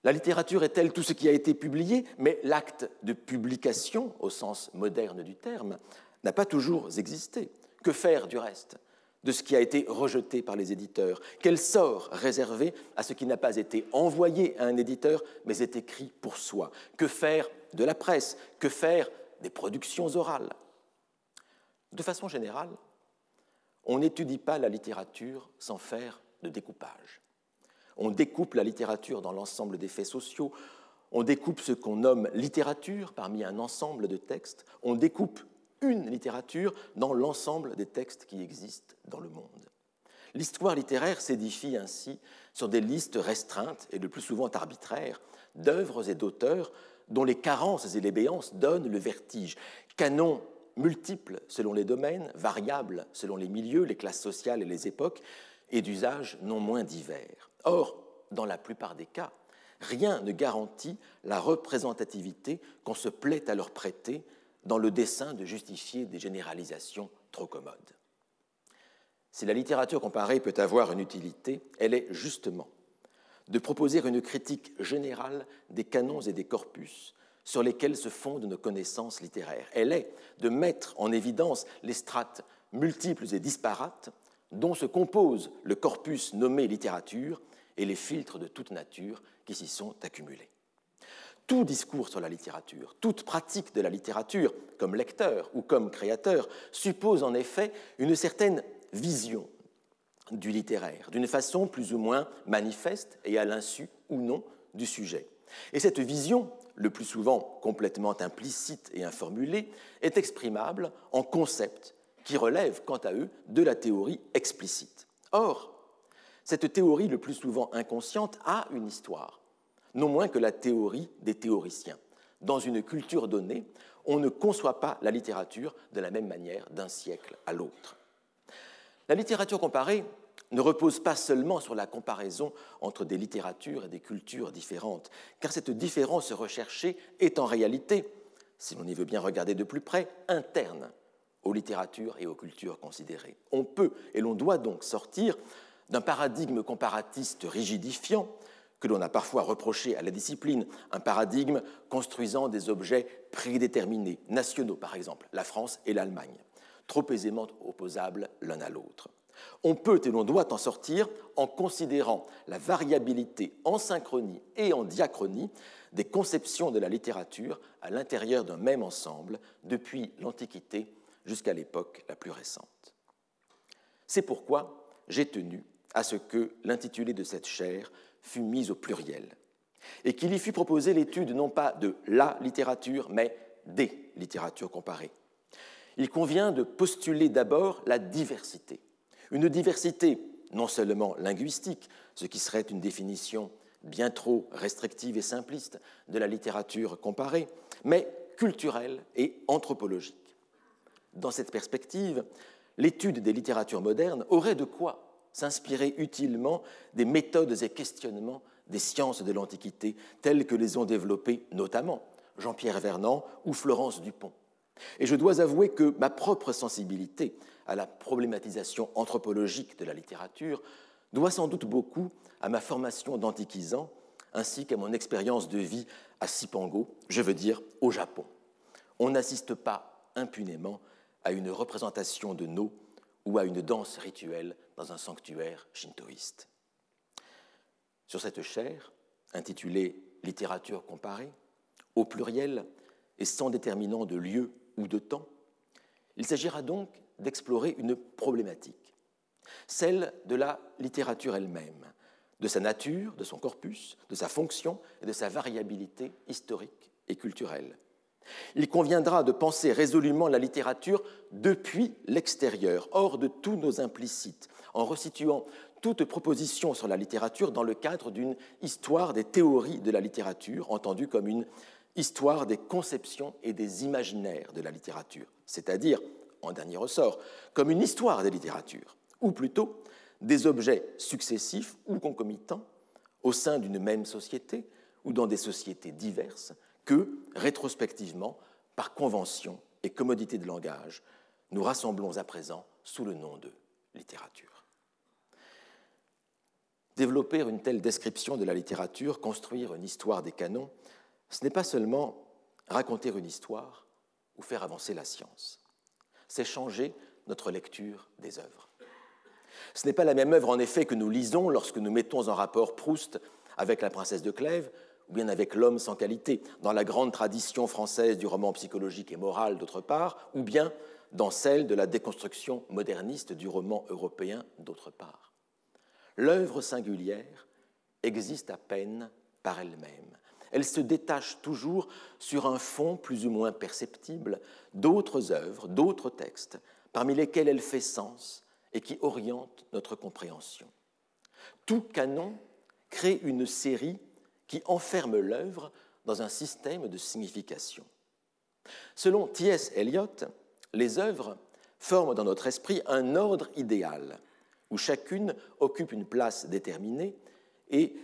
La littérature est-elle tout ce qui a été publié? Mais l'acte de publication, au sens moderne du terme, n'a pas toujours existé. Que faire, du reste, de ce qui a été rejeté par les éditeurs? Quel sort réservé à ce qui n'a pas été envoyé à un éditeur, mais est écrit pour soi? Que faire de la presse? Que faire des productions orales? De façon générale, on n'étudie pas la littérature sans faire de découpage. On découpe la littérature dans l'ensemble des faits sociaux, on découpe ce qu'on nomme littérature parmi un ensemble de textes, on découpe une littérature dans l'ensemble des textes qui existent dans le monde. L'histoire littéraire s'édifie ainsi sur des listes restreintes et le plus souvent arbitraires d'œuvres et d'auteurs dont les carences et les béances donnent le vertige. Canons multiples selon les domaines, variables selon les milieux, les classes sociales et les époques, et d'usages non moins divers. Or, dans la plupart des cas, rien ne garantit la représentativité qu'on se plaît à leur prêter dans le dessein de justifier des généralisations trop commodes. Si la littérature comparée peut avoir une utilité, elle est justement de proposer une critique générale des canons et des corpus sur lesquels se fondent nos connaissances littéraires. Elle est de mettre en évidence les strates multiples et disparates dont se compose le corpus nommé littérature et les filtres de toute nature qui s'y sont accumulés. Tout discours sur la littérature, toute pratique de la littérature, comme lecteur ou comme créateur, suppose en effet une certaine vision du littéraire, d'une façon plus ou moins manifeste et à l'insu ou non du sujet. Et cette vision, le plus souvent complètement implicite et informulée, est exprimable en concepts qui relèvent, quant à eux, de la théorie explicite. Or, cette théorie, le plus souvent inconsciente, a une histoire, non moins que la théorie des théoriciens. Dans une culture donnée, on ne conçoit pas la littérature de la même manière d'un siècle à l'autre. La littérature comparée ne repose pas seulement sur la comparaison entre des littératures et des cultures différentes, car cette différence recherchée est en réalité, si l'on y veut bien regarder de plus près, interne aux littératures et aux cultures considérées. On peut et l'on doit donc sortir d'un paradigme comparatiste rigidifiant que l'on a parfois reproché à la discipline, un paradigme construisant des objets prédéterminés, nationaux par exemple, la France et l'Allemagne, trop aisément opposables l'un à l'autre. On peut et l'on doit en sortir en considérant la variabilité en synchronie et en diachronie des conceptions de la littérature à l'intérieur d'un même ensemble, depuis l'Antiquité jusqu'à l'époque la plus récente. C'est pourquoi j'ai tenu à ce que l'intitulé de cette chaire fût mis au pluriel et qu'il y fût proposé l'étude non pas de la littérature, mais des littératures comparées. Il convient de postuler d'abord la diversité, une diversité non seulement linguistique, ce qui serait une définition bien trop restrictive et simpliste de la littérature comparée, mais culturelle et anthropologique. Dans cette perspective, l'étude des littératures modernes aurait de quoi s'inspirer utilement des méthodes et questionnements des sciences de l'Antiquité, telles que les ont développées notamment Jean-Pierre Vernant ou Florence Dupont. Et je dois avouer que ma propre sensibilité à la problématisation anthropologique de la littérature doit sans doute beaucoup à ma formation d'antiquisant ainsi qu'à mon expérience de vie à Cipango, je veux dire au Japon. On n'assiste pas impunément à une représentation de No ou à une danse rituelle dans un sanctuaire shintoïste. Sur cette chaire, intitulée « Littérature comparée », au pluriel et sans déterminant de lieu ou de temps, il s'agira donc d'explorer une problématique, celle de la littérature elle-même, de sa nature, de son corpus, de sa fonction et de sa variabilité historique et culturelle. Il conviendra de penser résolument la littérature depuis l'extérieur, hors de tous nos implicites, en resituant toute proposition sur la littérature dans le cadre d'une histoire des théories de la littérature, entendue comme une histoire des conceptions et des imaginaires de la littérature, c'est-à-dire, en dernier ressort, comme une histoire des littératures, ou plutôt des objets successifs ou concomitants au sein d'une même société ou dans des sociétés diverses que, rétrospectivement, par convention et commodité de langage, nous rassemblons à présent sous le nom de littérature. Développer une telle description de la littérature, construire une histoire des canons, ce n'est pas seulement raconter une histoire ou faire avancer la science, c'est changer notre lecture des œuvres. Ce n'est pas la même œuvre, en effet, que nous lisons lorsque nous mettons en rapport Proust avec La Princesse de Clèves ou bien avec L'Homme sans qualité, dans la grande tradition française du roman psychologique et moral, d'autre part, ou bien dans celle de la déconstruction moderniste du roman européen, d'autre part. L'œuvre singulière existe à peine par elle-même. Elle se détache toujours sur un fond plus ou moins perceptible d'autres œuvres, d'autres textes, parmi lesquels elle fait sens et qui orientent notre compréhension. Tout canon crée une série qui enferme l'œuvre dans un système de signification. Selon T.S. Eliot, les œuvres forment dans notre esprit un ordre idéal où chacune occupe une place déterminée et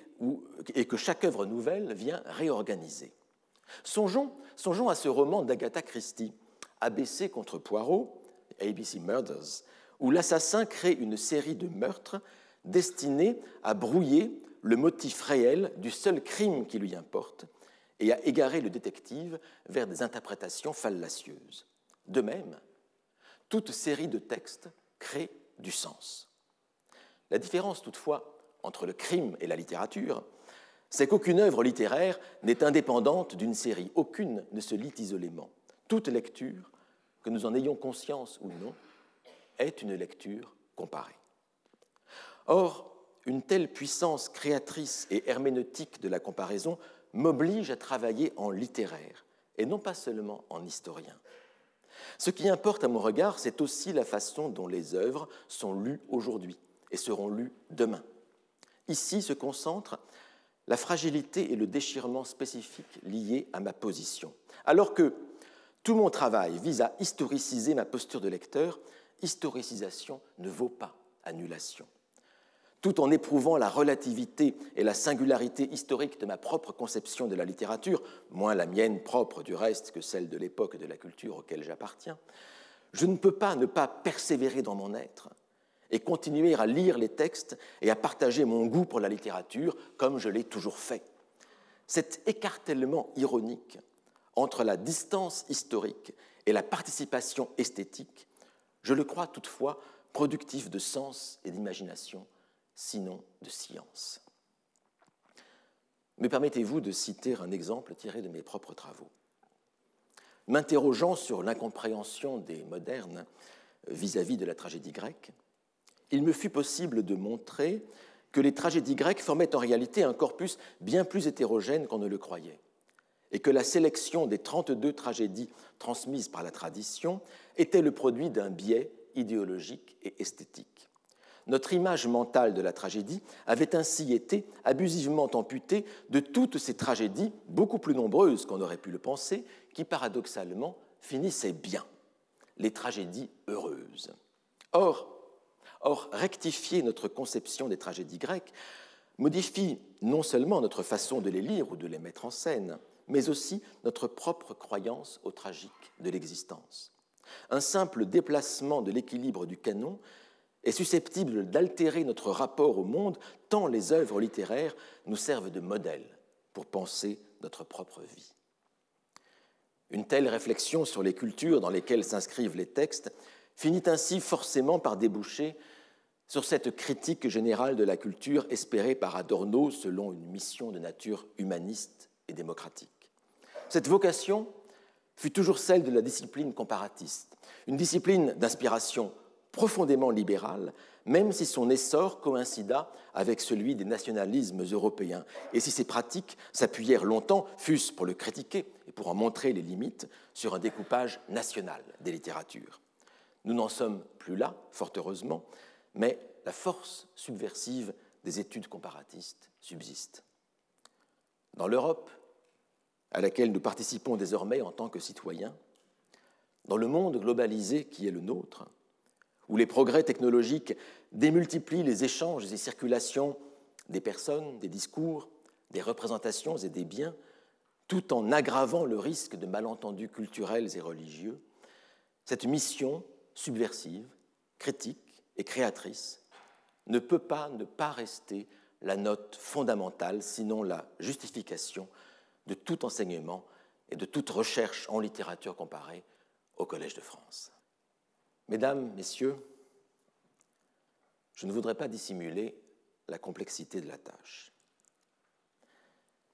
que chaque œuvre nouvelle vient réorganiser. Songeons à ce roman d'Agatha Christie, ABC contre Poirot, ABC Murders, où l'assassin crée une série de meurtres destinés à brouiller le motif réel du seul crime qui lui importe et à égarer le détective vers des interprétations fallacieuses. De même, toute série de textes crée du sens. La différence, toutefois, entre le crime et la littérature, c'est qu'aucune œuvre littéraire n'est indépendante d'une série. Aucune ne se lit isolément. Toute lecture, que nous en ayons conscience ou non, est une lecture comparée. Or, une telle puissance créatrice et herméneutique de la comparaison m'oblige à travailler en littéraire, et non pas seulement en historien. Ce qui importe à mon regard, c'est aussi la façon dont les œuvres sont lues aujourd'hui, et seront lus demain. Ici se concentrent la fragilité et le déchirement spécifiques liés à ma position. Alors que tout mon travail vise à historiciser ma posture de lecteur, historicisation ne vaut pas annulation. Tout en éprouvant la relativité et la singularité historique de ma propre conception de la littérature, moins la mienne propre du reste que celle de l'époque et de la culture auquel j'appartiens, je ne peux pas ne pas persévérer dans mon être et continuer à lire les textes et à partager mon goût pour la littérature comme je l'ai toujours fait. Cet écartèlement ironique entre la distance historique et la participation esthétique, je le crois toutefois productif de sens et d'imagination, sinon de science. Me permettez-vous de citer un exemple tiré de mes propres travaux. M'interrogeant sur l'incompréhension des modernes vis-à-vis de la tragédie grecque, il me fut possible de montrer que les tragédies grecques formaient en réalité un corpus bien plus hétérogène qu'on ne le croyait, et que la sélection des 32 tragédies transmises par la tradition était le produit d'un biais idéologique et esthétique. Notre image mentale de la tragédie avait ainsi été abusivement amputée de toutes ces tragédies, beaucoup plus nombreuses qu'on aurait pu le penser, qui paradoxalement finissaient bien, les tragédies heureuses. Or, rectifier notre conception des tragédies grecques modifie non seulement notre façon de les lire ou de les mettre en scène, mais aussi notre propre croyance au tragique de l'existence. Un simple déplacement de l'équilibre du canon est susceptible d'altérer notre rapport au monde, tant les œuvres littéraires nous servent de modèle pour penser notre propre vie. Une telle réflexion sur les cultures dans lesquelles s'inscrivent les textes finit ainsi forcément par déboucher sur cette critique générale de la culture espérée par Adorno selon une mission de nature humaniste et démocratique. Cette vocation fut toujours celle de la discipline comparatiste, une discipline d'inspiration profondément libérale, même si son essor coïncida avec celui des nationalismes européens, et si ces pratiques s'appuyèrent longtemps, fût-ce pour le critiquer et pour en montrer les limites, sur un découpage national des littératures. Nous n'en sommes plus là, fort heureusement, mais la force subversive des études comparatistes subsiste. Dans l'Europe, à laquelle nous participons désormais en tant que citoyens, dans le monde globalisé qui est le nôtre, où les progrès technologiques démultiplient les échanges et circulations des personnes, des discours, des représentations et des biens, tout en aggravant le risque de malentendus culturels et religieux, cette mission subversive, critique et créatrice ne peut pas ne pas rester la note fondamentale, sinon la justification de tout enseignement et de toute recherche en littérature comparée au Collège de France. Mesdames, Messieurs, je ne voudrais pas dissimuler la complexité de la tâche.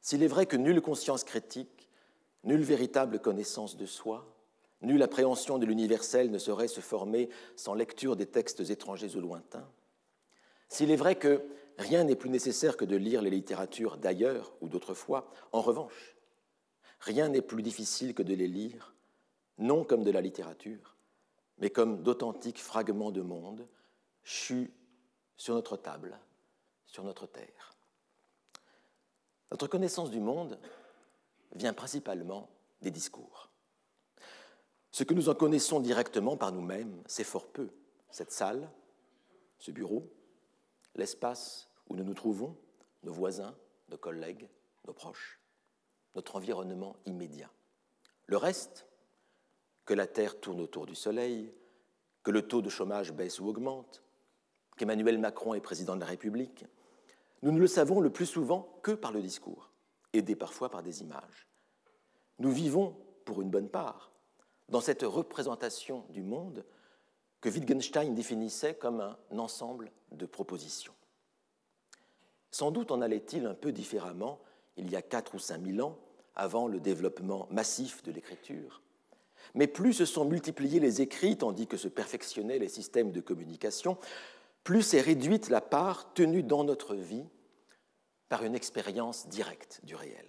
S'il est vrai que nulle conscience critique, nulle véritable connaissance de soi, nulle appréhension de l'universel ne saurait se former sans lecture des textes étrangers ou lointains, s'il est vrai que rien n'est plus nécessaire que de lire les littératures d'ailleurs ou d'autrefois, en revanche, rien n'est plus difficile que de les lire, non comme de la littérature, mais comme d'authentiques fragments de monde chus sur notre table, sur notre terre. Notre connaissance du monde vient principalement des discours. Ce que nous en connaissons directement par nous-mêmes, c'est fort peu. Cette salle, ce bureau, l'espace où nous nous trouvons, nos voisins, nos collègues, nos proches, notre environnement immédiat. Le reste, que la Terre tourne autour du Soleil, que le taux de chômage baisse ou augmente, qu'Emmanuel Macron est président de la République, nous ne le savons le plus souvent que par le discours, aidé parfois par des images. Nous vivons, pour une bonne part, dans cette représentation du monde que Wittgenstein définissait comme un ensemble de propositions. Sans doute en allait-il un peu différemment il y a 4 ou 5 000 ans, avant le développement massif de l'écriture, mais plus se sont multipliés les écrits tandis que se perfectionnaient les systèmes de communication, plus s'est réduite la part tenue dans notre vie par une expérience directe du réel.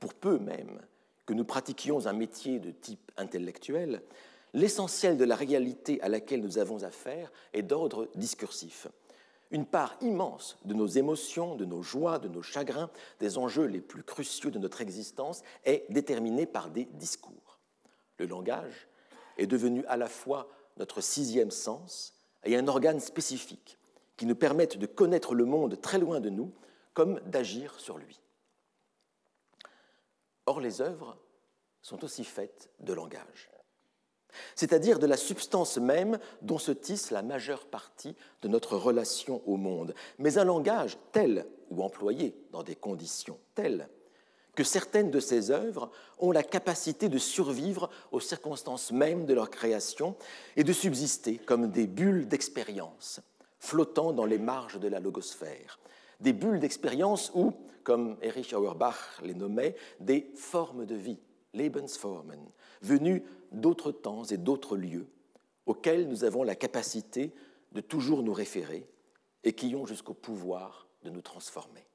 Pour peu même que nous pratiquions un métier de type intellectuel, l'essentiel de la réalité à laquelle nous avons affaire est d'ordre discursif. une part immense de nos émotions, de nos joies, de nos chagrins, des enjeux les plus cruciaux de notre existence est déterminée par des discours. Le langage est devenu à la fois notre sixième sens et un organe spécifique qui nous permettent de connaître le monde très loin de nous comme d'agir sur lui. Or, les œuvres sont aussi faites de langage, c'est-à-dire de la substance même dont se tisse la majeure partie de notre relation au monde, mais un langage tel, ou employé dans des conditions telles, que certaines de ces œuvres ont la capacité de survivre aux circonstances mêmes de leur création et de subsister comme des bulles d'expérience flottant dans les marges de la logosphère, des bulles d'expérience ou, comme Erich Auerbach les nommait, des formes de vie, Lebensformen, venues d'autres temps et d'autres lieux, auxquels nous avons la capacité de toujours nous référer et qui ont jusqu'au pouvoir de nous transformer.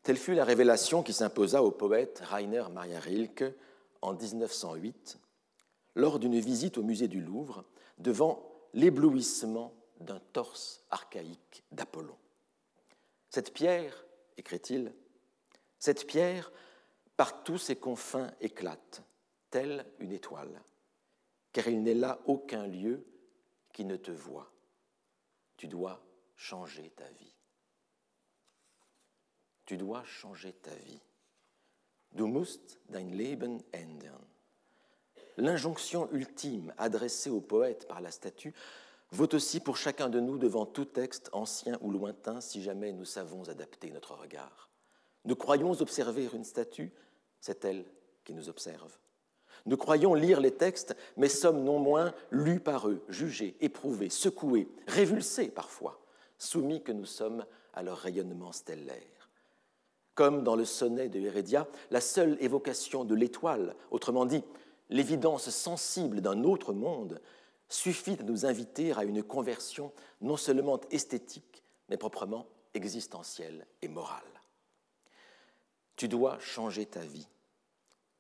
Telle fut la révélation qui s'imposa au poète Rainer Maria Rilke en 1908, lors d'une visite au musée du Louvre, devant l'éblouissement d'un torse archaïque d'Apollon. Cette pierre, écrit-il, cette pierre, par tous ses confins éclate, telle une étoile, car il n'est là aucun lieu qui ne te voie. Tu dois changer ta vie. Tu dois changer ta vie. Du musst dein Leben ändern. L'injonction ultime adressée au poète par la statue vaut aussi pour chacun de nous devant tout texte ancien ou lointain si jamais nous savons adapter notre regard. Nous croyons observer une statue, c'est elle qui nous observe. Nous croyons lire les textes, mais sommes non moins lus par eux, jugés, éprouvés, secoués, révulsés parfois, soumis que nous sommes à leur rayonnement stellaire. Comme dans le sonnet de Heredia, la seule évocation de l'étoile, autrement dit, l'évidence sensible d'un autre monde, suffit à nous inviter à une conversion non seulement esthétique, mais proprement existentielle et morale. Tu dois changer ta vie.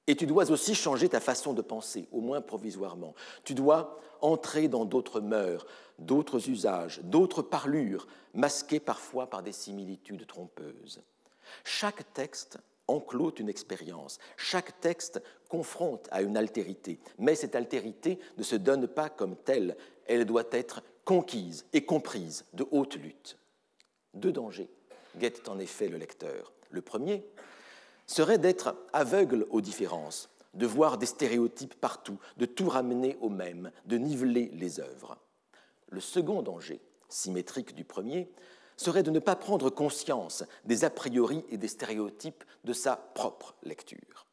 Et tu dois aussi changer ta façon de penser, au moins provisoirement. Tu dois entrer dans d'autres mœurs, d'autres usages, d'autres parlures, masquées parfois par des similitudes trompeuses. Chaque texte enclôt une expérience, chaque texte confronte à une altérité, mais cette altérité ne se donne pas comme telle, elle doit être conquise et comprise de haute lutte. Deux dangers guettent en effet le lecteur. Le premier serait d'être aveugle aux différences, de voir des stéréotypes partout, de tout ramener au même, de niveler les œuvres. Le second danger, symétrique du premier, serait de ne pas prendre conscience des a priori et des stéréotypes de sa propre lecture.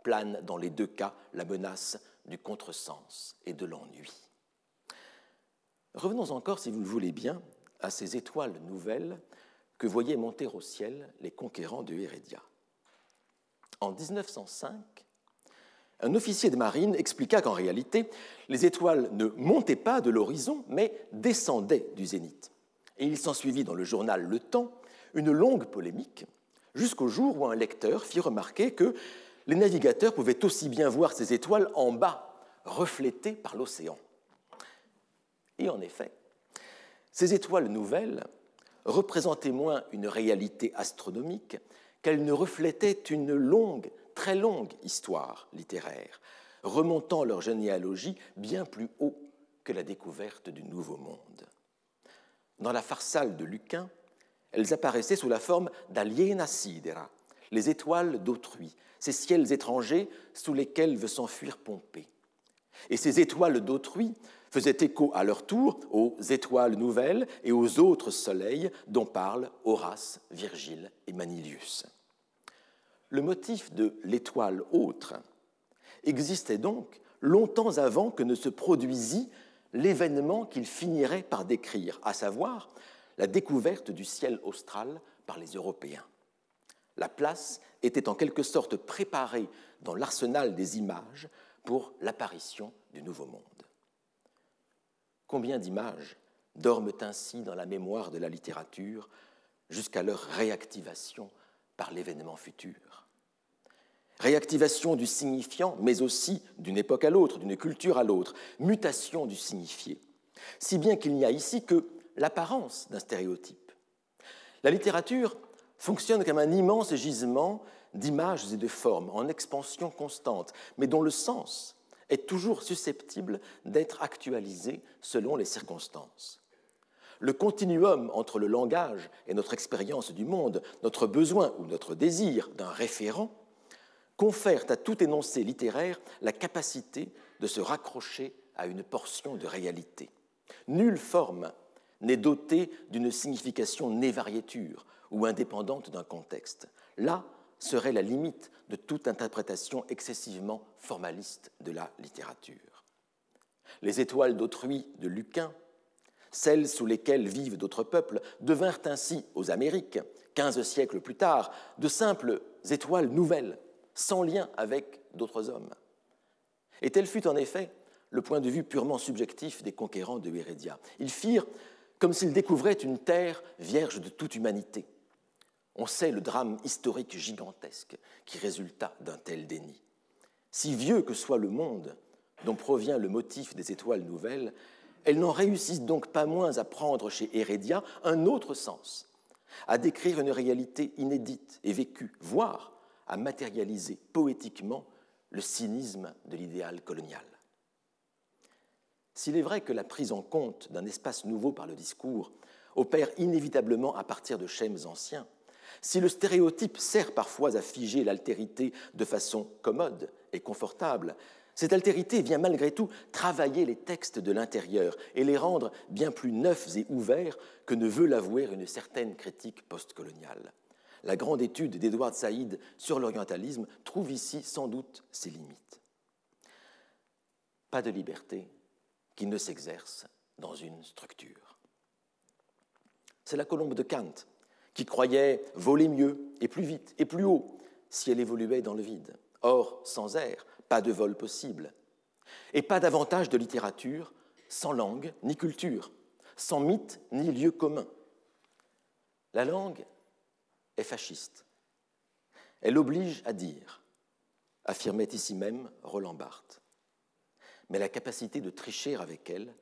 Plane dans les deux cas la menace du contresens et de l'ennui. Revenons encore, si vous le voulez bien, à ces étoiles nouvelles que voyaient monter au ciel les conquérants de Heredia. En 1905, un officier de marine expliqua qu'en réalité, les étoiles ne montaient pas de l'horizon, mais descendaient du zénith. Et il s'ensuivit dans le journal Le Temps une longue polémique, jusqu'au jour où un lecteur fit remarquer que les navigateurs pouvaient aussi bien voir ces étoiles en bas, reflétées par l'océan. Et en effet, ces étoiles nouvelles représentaient moins une réalité astronomique qu'elles ne reflétaient une longue, très longue histoire littéraire, remontant leur généalogie bien plus haut que la découverte du Nouveau Monde. Dans la Pharsale de Lucain, elles apparaissaient sous la forme d'aliena sidera, les étoiles d'autrui, ces ciels étrangers sous lesquels veut s'enfuir Pompée. Et ces étoiles d'autrui faisaient écho à leur tour aux étoiles nouvelles et aux autres soleils dont parlent Horace, Virgile et Manilius. Le motif de l'étoile autre existait donc longtemps avant que ne se produisit l'événement qu'il finirait par décrire, à savoir la découverte du ciel austral par les Européens. La place était en quelque sorte préparée dans l'arsenal des images pour l'apparition du Nouveau Monde. Combien d'images dorment ainsi dans la mémoire de la littérature jusqu'à leur réactivation par l'événement futur ? Réactivation du signifiant, mais aussi d'une époque à l'autre, d'une culture à l'autre, mutation du signifié. Si bien qu'il n'y a ici que l'apparence d'un stéréotype. La littérature fonctionne comme un immense gisement d'images et de formes en expansion constante, mais dont le sens est toujours susceptible d'être actualisé selon les circonstances. Le continuum entre le langage et notre expérience du monde, notre besoin ou notre désir d'un référent, confèrent à tout énoncé littéraire la capacité de se raccrocher à une portion de réalité. Nulle forme n'est dotée d'une signification née-variéture ou indépendante d'un contexte. Là serait la limite de toute interprétation excessivement formaliste de la littérature. Les étoiles d'autrui de Lucain, celles sous lesquelles vivent d'autres peuples, devinrent ainsi aux Amériques, 15 siècles plus tard, de simples étoiles nouvelles, sans lien avec d'autres hommes. Et tel fut en effet le point de vue purement subjectif des conquérants de Hérédia. Ils firent comme s'ils découvraient une terre vierge de toute humanité. On sait le drame historique gigantesque qui résulta d'un tel déni. Si vieux que soit le monde dont provient le motif des étoiles nouvelles, elles n'en réussissent donc pas moins à prendre chez Hérédia un autre sens, à décrire une réalité inédite et vécue, voire à matérialiser poétiquement le cynisme de l'idéal colonial. S'il est vrai que la prise en compte d'un espace nouveau par le discours opère inévitablement à partir de schèmes anciens, si le stéréotype sert parfois à figer l'altérité de façon commode et confortable, cette altérité vient malgré tout travailler les textes de l'intérieur et les rendre bien plus neufs et ouverts que ne veut l'avouer une certaine critique postcoloniale. La grande étude d'Edward Said sur l'orientalisme trouve ici sans doute ses limites. Pas de liberté qui ne s'exerce dans une structure. C'est la colombe de Kant qui croyait voler mieux et plus vite et plus haut si elle évoluait dans le vide. Or, sans air, pas de vol possible. Et pas davantage de littérature sans langue ni culture, sans mythe ni lieu commun. La langue est fasciste. Elle oblige à dire, affirmait ici même Roland Barthes. Mais la capacité de tricher avec elle,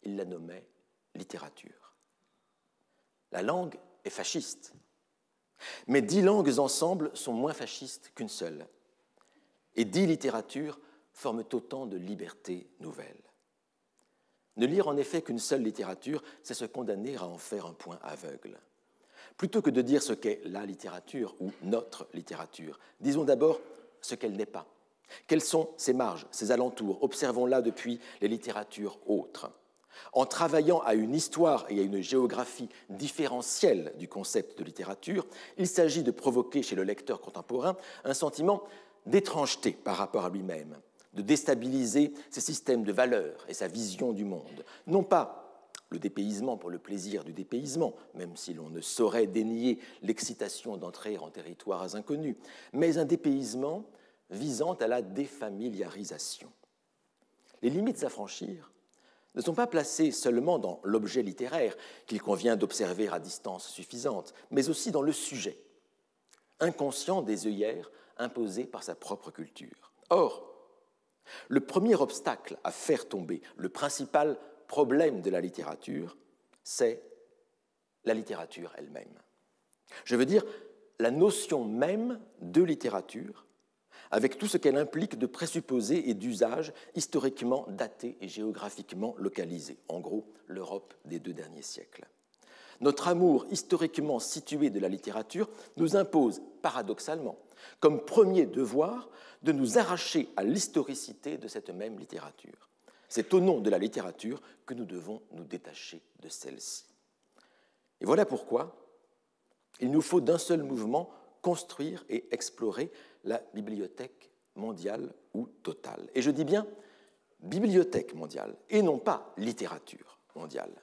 il la nommait littérature. La langue est fasciste, mais 10 langues ensemble sont moins fascistes qu'une seule. Et 10 littératures forment autant de libertés nouvelles. Ne lire en effet qu'une seule littérature, c'est se condamner à en faire un point aveugle. Plutôt que de dire ce qu'est la littérature ou notre littérature, disons d'abord ce qu'elle n'est pas. Quelles sont ses marges, ses alentours? Observons-la depuis les littératures autres. En travaillant à une histoire et à une géographie différentielle du concept de littérature, il s'agit de provoquer chez le lecteur contemporain un sentiment d'étrangeté par rapport à lui-même, de déstabiliser ses systèmes de valeurs et sa vision du monde. Non pas le dépaysement pour le plaisir du dépaysement, même si l'on ne saurait dénier l'excitation d'entrer en territoires inconnus, mais un dépaysement visant à la défamiliarisation. Les limites à franchir ne sont pas placées seulement dans l'objet littéraire qu'il convient d'observer à distance suffisante, mais aussi dans le sujet, inconscient des œillères imposées par sa propre culture. Or, le premier obstacle à faire tomber le principal problème de la littérature, c'est la littérature elle-même. Je veux dire, la notion même de littérature, avec tout ce qu'elle implique de présupposés et d'usages historiquement datés et géographiquement localisés, en gros l'Europe des 2 derniers siècles. Notre amour historiquement situé de la littérature nous impose, paradoxalement, comme premier devoir, de nous arracher à l'historicité de cette même littérature. C'est au nom de la littérature que nous devons nous détacher de celle-ci. Et voilà pourquoi il nous faut d'un seul mouvement construire et explorer la bibliothèque mondiale ou totale. Et je dis bien bibliothèque mondiale et non pas littérature mondiale.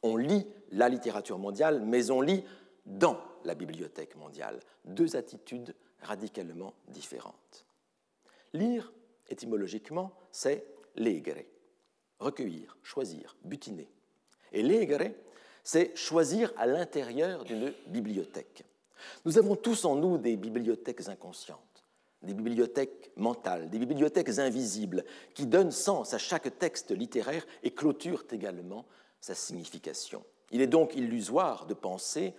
On lit la littérature mondiale, mais on lit dans la bibliothèque mondiale. 2 attitudes radicalement différentes. Lire, étymologiquement, c'est legere, recueillir, choisir, butiner. Et legere, c'est choisir à l'intérieur d'une bibliothèque. Nous avons tous en nous des bibliothèques inconscientes, des bibliothèques mentales, des bibliothèques invisibles qui donnent sens à chaque texte littéraire et clôturent également sa signification. Il est donc illusoire de penser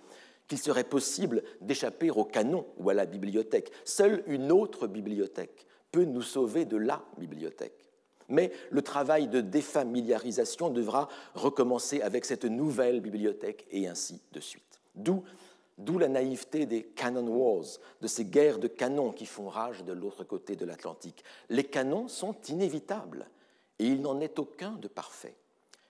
qu'il serait possible d'échapper au canon ou à la bibliothèque. Seule une autre bibliothèque peut nous sauver de la bibliothèque. Mais le travail de défamiliarisation devra recommencer avec cette nouvelle bibliothèque et ainsi de suite. D'où la naïveté des canon wars, de ces guerres de canons qui font rage de l'autre côté de l'Atlantique. Les canons sont inévitables et il n'en est aucun de parfait.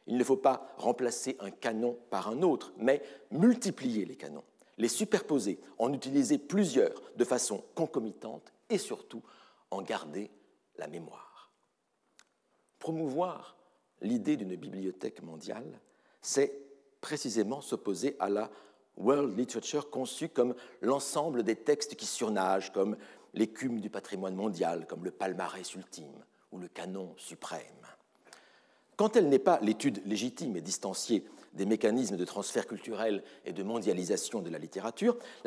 Il ne faut pas remplacer un canon par un autre, mais multiplier les canons, les superposer, en utiliser plusieurs de façon concomitante et surtout en garder la mémoire. Promouvoir l'idée d'une bibliothèque mondiale, c'est précisément s'opposer à la world literature conçue comme l'ensemble des textes qui surnagent, comme l'écume du patrimoine mondial, comme le palmarès ultime ou le canon suprême. Quand elle n'est pas l'étude légitime et distanciée des mécanismes de transfert culturel et de mondialisation de la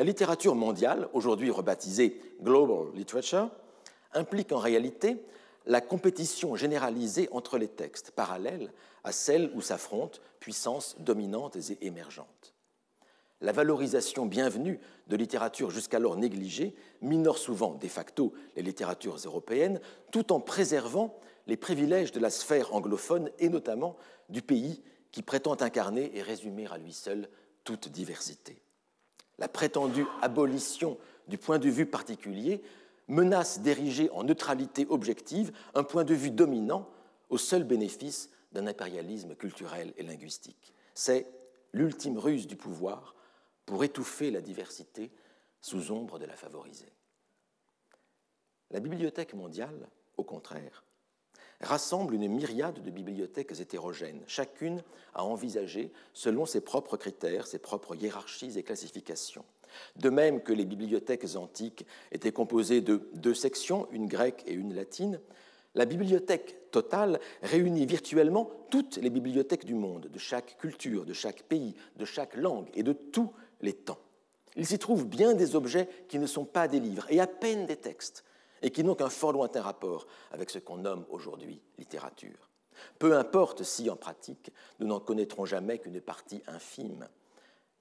littérature mondiale, aujourd'hui rebaptisée Global Literature, implique en réalité la compétition généralisée entre les textes, parallèles à celle où s'affrontent puissances dominantes et émergentes. La valorisation bienvenue de littératures jusqu'alors négligées minore souvent de facto les littératures européennes, tout en préservant les privilèges de la sphère anglophone et notamment du pays qui prétend incarner et résumer à lui seul toute diversité. La prétendue abolition du point de vue particulier menace d'ériger en neutralité objective un point de vue dominant au seul bénéfice d'un impérialisme culturel et linguistique. C'est l'ultime ruse du pouvoir pour étouffer la diversité sous ombre de la favoriser. La Bibliothèque mondiale, au contraire, rassemble une myriade de bibliothèques hétérogènes, chacune à envisager selon ses propres critères, ses propres hiérarchies et classifications. De même que les bibliothèques antiques étaient composées de 2 sections, une grecque et une latine, la bibliothèque totale réunit virtuellement toutes les bibliothèques du monde, de chaque culture, de chaque pays, de chaque langue et de tous les temps. Il s'y trouve bien des objets qui ne sont pas des livres et à peine des textes, et qui n'ont qu'un fort lointain rapport avec ce qu'on nomme aujourd'hui littérature. Peu importe si, en pratique, nous n'en connaîtrons jamais qu'une partie infime.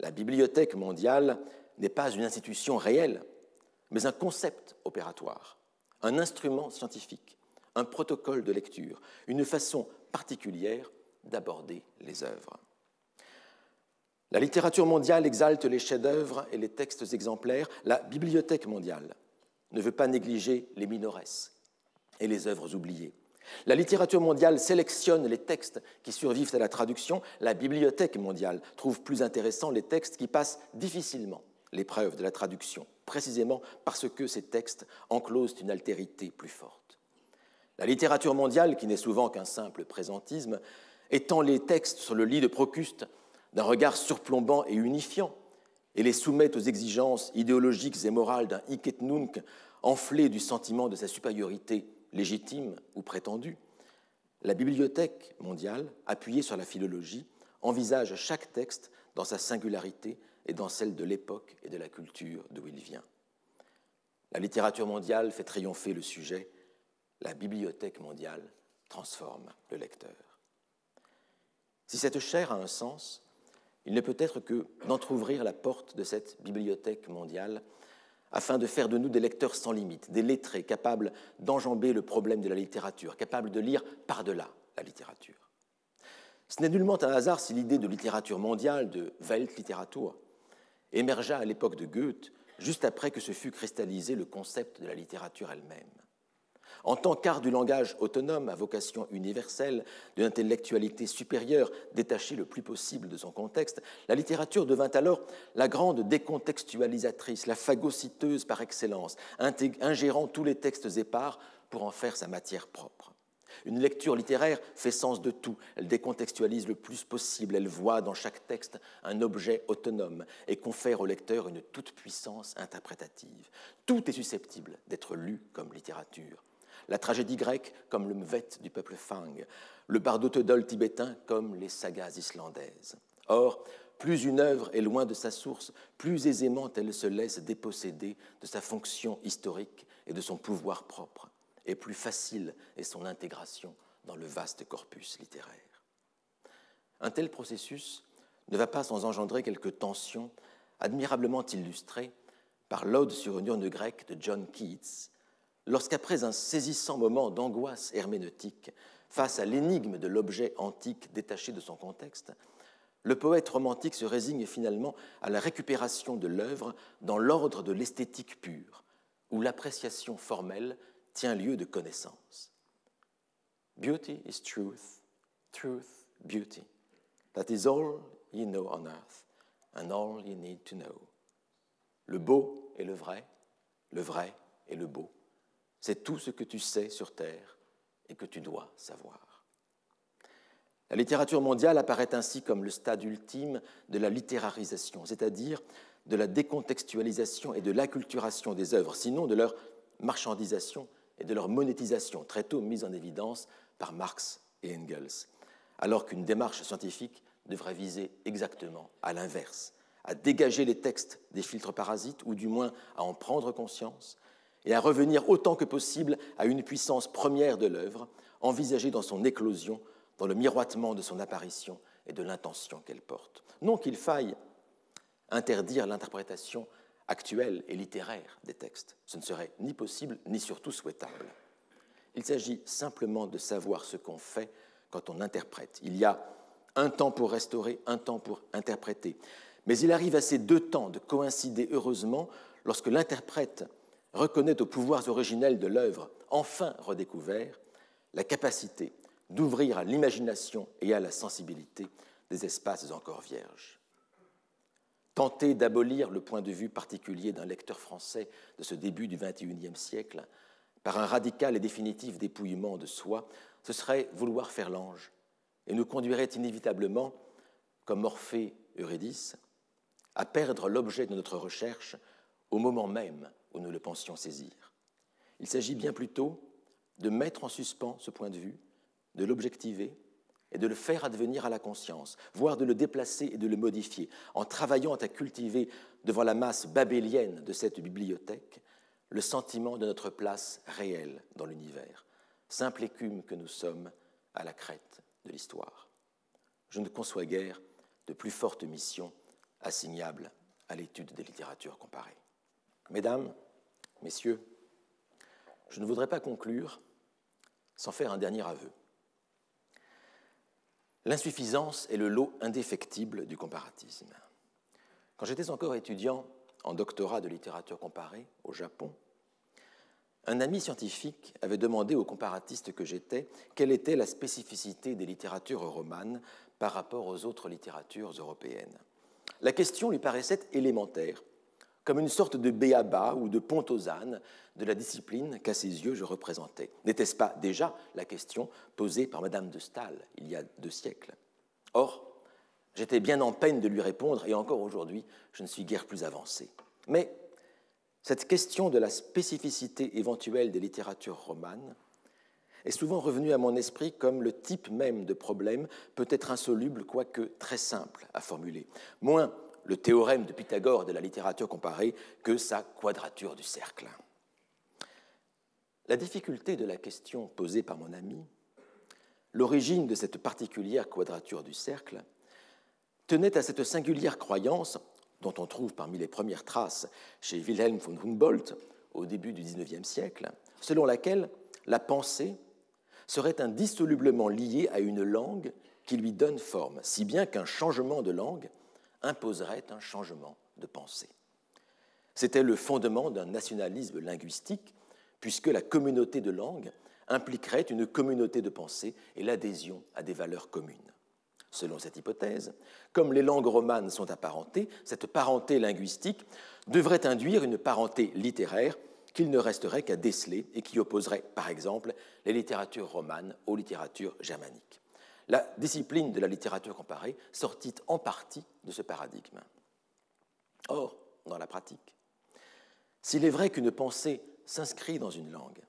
La Bibliothèque mondiale n'est pas une institution réelle, mais un concept opératoire, un instrument scientifique, un protocole de lecture, une façon particulière d'aborder les œuvres. La littérature mondiale exalte les chefs-d'œuvre et les textes exemplaires. La Bibliothèque mondiale ne veut pas négliger les minores et les œuvres oubliées. La littérature mondiale sélectionne les textes qui survivent à la traduction. La Bibliothèque mondiale trouve plus intéressants les textes qui passent difficilement l'épreuve de la traduction, précisément parce que ces textes enclosent une altérité plus forte. La littérature mondiale, qui n'est souvent qu'un simple présentisme, étend les textes sur le lit de Procuste d'un regard surplombant et unifiant, et les soumettent aux exigences idéologiques et morales d'un hic et nunc enflé du sentiment de sa supériorité légitime ou prétendue. La Bibliothèque mondiale, appuyée sur la philologie, envisage chaque texte dans sa singularité et dans celle de l'époque et de la culture d'où il vient. La littérature mondiale fait triompher le sujet, la Bibliothèque mondiale transforme le lecteur. Si cette chaire a un sens, il ne peut être que d'entrouvrir la porte de cette bibliothèque mondiale afin de faire de nous des lecteurs sans limite, des lettrés capables d'enjamber le problème de la littérature, capables de lire par-delà la littérature. Ce n'est nullement un hasard si l'idée de littérature mondiale, de Weltliteratur, émergea à l'époque de Goethe, juste après que se fût cristallisé le concept de la littérature elle-même. En tant qu'art du langage autonome à vocation universelle, d'une intellectualité supérieure, détachée le plus possible de son contexte, la littérature devint alors la grande décontextualisatrice, la phagocyteuse par excellence, ingérant tous les textes épars pour en faire sa matière propre. Une lecture littéraire fait sens de tout, elle décontextualise le plus possible, elle voit dans chaque texte un objet autonome et confère au lecteur une toute-puissance interprétative. Tout est susceptible d'être lu comme littérature. La tragédie grecque comme le mvet du peuple Fang, le bardo-todol tibétain comme les sagas islandaises. Or, plus une œuvre est loin de sa source, plus aisément elle se laisse déposséder de sa fonction historique et de son pouvoir propre, et plus facile est son intégration dans le vaste corpus littéraire. Un tel processus ne va pas sans engendrer quelques tensions admirablement illustrées par l'Ode sur une urne grecque de John Keats, lorsqu'après un saisissant moment d'angoisse herméneutique face à l'énigme de l'objet antique détaché de son contexte, le poète romantique se résigne finalement à la récupération de l'œuvre dans l'ordre de l'esthétique pure, où l'appréciation formelle tient lieu de connaissance. Beauty is truth, truth, beauty. That is all you know on earth, and all you need to know. Le beau est le vrai est le beau. C'est tout ce que tu sais sur Terre et que tu dois savoir. La littérature mondiale apparaît ainsi comme le stade ultime de la littérarisation, c'est-à-dire de la décontextualisation et de l'acculturation des œuvres, sinon de leur marchandisation et de leur monétisation, très tôt mise en évidence par Marx et Engels, alors qu'une démarche scientifique devrait viser exactement à l'inverse, à dégager les textes des filtres parasites, ou du moins à en prendre conscience, et à revenir autant que possible à une puissance première de l'œuvre, envisagée dans son éclosion, dans le miroitement de son apparition et de l'intention qu'elle porte. Non qu'il faille interdire l'interprétation actuelle et littéraire des textes. Ce ne serait ni possible, ni surtout souhaitable. Il s'agit simplement de savoir ce qu'on fait quand on interprète. Il y a un temps pour restaurer, un temps pour interpréter. Mais il arrive à ces deux temps de coïncider heureusement lorsque l'interprète reconnaît aux pouvoirs originels de l'œuvre, enfin redécouvert, la capacité d'ouvrir à l'imagination et à la sensibilité des espaces encore vierges. Tenter d'abolir le point de vue particulier d'un lecteur français de ce début du XXIe siècle par un radical et définitif dépouillement de soi, ce serait vouloir faire l'ange et nous conduirait inévitablement, comme Orphée Eurydice, à perdre l'objet de notre recherche au moment même où nous le pensions saisir. Il s'agit bien plutôt de mettre en suspens ce point de vue, de l'objectiver et de le faire advenir à la conscience, voire de le déplacer et de le modifier, en travaillant à cultiver devant la masse babélienne de cette bibliothèque le sentiment de notre place réelle dans l'univers, simple écume que nous sommes à la crête de l'histoire. Je ne conçois guère de plus forte mission assignable à l'étude des littératures comparées. Mesdames, Messieurs, je ne voudrais pas conclure sans faire un dernier aveu. L'insuffisance est le lot indéfectible du comparatisme. Quand j'étais encore étudiant en doctorat de littérature comparée au Japon, un ami scientifique avait demandé au comparatiste que j'étais quelle était la spécificité des littératures romanes par rapport aux autres littératures européennes. La question lui paraissait élémentaire, comme une sorte de b.a.-ba ou de pont aux ânes de la discipline qu'à ses yeux je représentais. N'était-ce pas déjà la question posée par Madame de Staël il y a 2 siècles? Or, j'étais bien en peine de lui répondre, et encore aujourd'hui, je ne suis guère plus avancé. Mais cette question de la spécificité éventuelle des littératures romanes est souvent revenue à mon esprit comme le type même de problème peut être insoluble, quoique très simple à formuler. Moins le théorème de Pythagore de la littérature comparée que sa quadrature du cercle. La difficulté de la question posée par mon ami, l'origine de cette particulière quadrature du cercle, tenait à cette singulière croyance, dont on trouve parmi les premières traces chez Wilhelm von Humboldt au début du XIXe siècle, selon laquelle la pensée serait indissolublement liée à une langue qui lui donne forme, si bien qu'un changement de langue imposerait un changement de pensée. C'était le fondement d'un nationalisme linguistique, puisque la communauté de langue impliquerait une communauté de pensée et l'adhésion à des valeurs communes. Selon cette hypothèse, comme les langues romanes sont apparentées, cette parenté linguistique devrait induire une parenté littéraire qu'il ne resterait qu'à déceler et qui opposerait, par exemple, les littératures romanes aux littératures germaniques. La discipline de la littérature comparée sortit en partie de ce paradigme. Or, dans la pratique, s'il est vrai qu'une pensée s'inscrit dans une langue,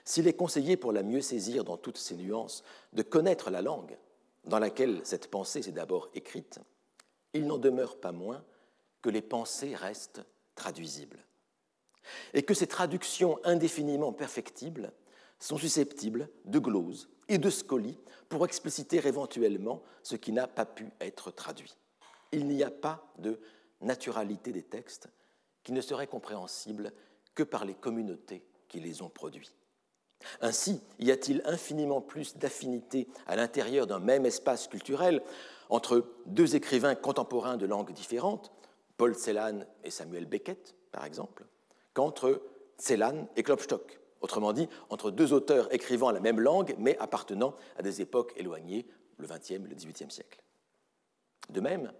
s'il est conseillé pour la mieux saisir dans toutes ses nuances de connaître la langue dans laquelle cette pensée s'est d'abord écrite, il n'en demeure pas moins que les pensées restent traduisibles et que ces traductions indéfiniment perfectibles sont susceptibles de glose et de scolie pour expliciter éventuellement ce qui n'a pas pu être traduit. Il n'y a pas de naturalité des textes qui ne serait compréhensible que par les communautés qui les ont produits. Ainsi, y a-t-il infiniment plus d'affinité à l'intérieur d'un même espace culturel entre deux écrivains contemporains de langues différentes, Paul Celan et Samuel Beckett, par exemple, qu'entre Celan et Klopstock, autrement dit, entre deux auteurs écrivant la même langue, mais appartenant à des époques éloignées, le XXe et le XVIIIe siècle. De même,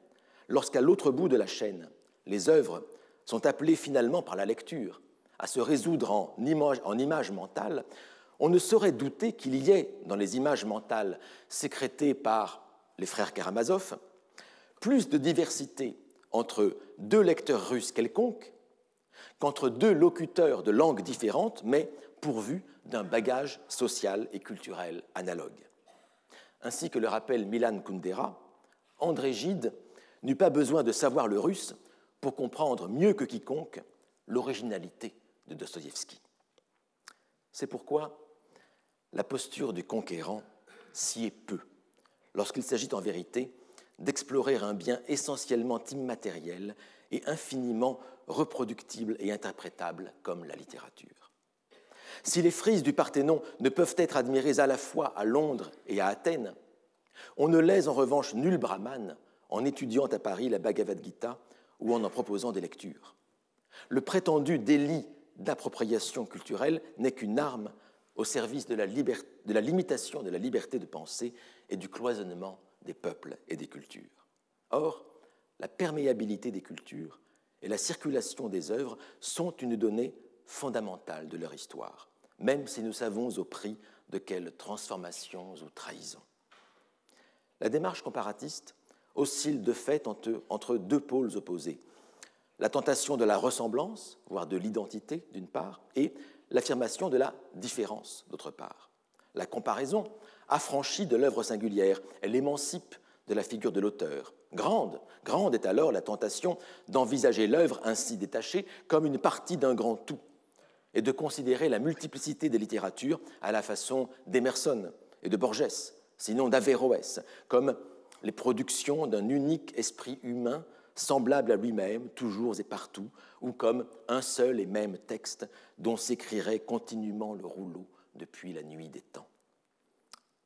lorsqu'à l'autre bout de la chaîne, les œuvres sont appelées finalement par la lecture à se résoudre en images mentales, on ne saurait douter qu'il y ait, dans les images mentales sécrétées par les frères Karamazov, plus de diversité entre deux lecteurs russes quelconques qu'entre deux locuteurs de langues différentes, mais pourvus d'un bagage social et culturel analogue. Ainsi que le rappelle Milan Kundera, André Gide n'eut pas besoin de savoir le russe pour comprendre mieux que quiconque l'originalité de Dostoïevski. C'est pourquoi la posture du conquérant s'y est peu, lorsqu'il s'agit en vérité d'explorer un bien essentiellement immatériel et infiniment reproductible et interprétable comme la littérature. Si les frises du Parthénon ne peuvent être admirées à la fois à Londres et à Athènes, on ne lèse en revanche nul brahmane en étudiant à Paris la Bhagavad Gita ou en proposant des lectures. Le prétendu délit d'appropriation culturelle n'est qu'une arme au service de la limitation de la liberté de pensée et du cloisonnement des peuples et des cultures. Or, la perméabilité des cultures et la circulation des œuvres sont une donnée fondamentale de leur histoire, même si nous savons au prix de quelles transformations ou trahisons. La démarche comparatiste oscille de fait entre deux pôles opposés, la tentation de la ressemblance, voire de l'identité d'une part, et l'affirmation de la différence d'autre part. La comparaison affranchit de l'œuvre singulière, elle émancipe de la figure de l'auteur. Grande est alors la tentation d'envisager l'œuvre ainsi détachée comme une partie d'un grand tout et de considérer la multiplicité des littératures à la façon d'Emerson et de Borges, sinon d'Averroès, comme les productions d'un unique esprit humain semblable à lui-même, toujours et partout, ou comme un seul et même texte dont s'écrirait continuellement le rouleau depuis la nuit des temps.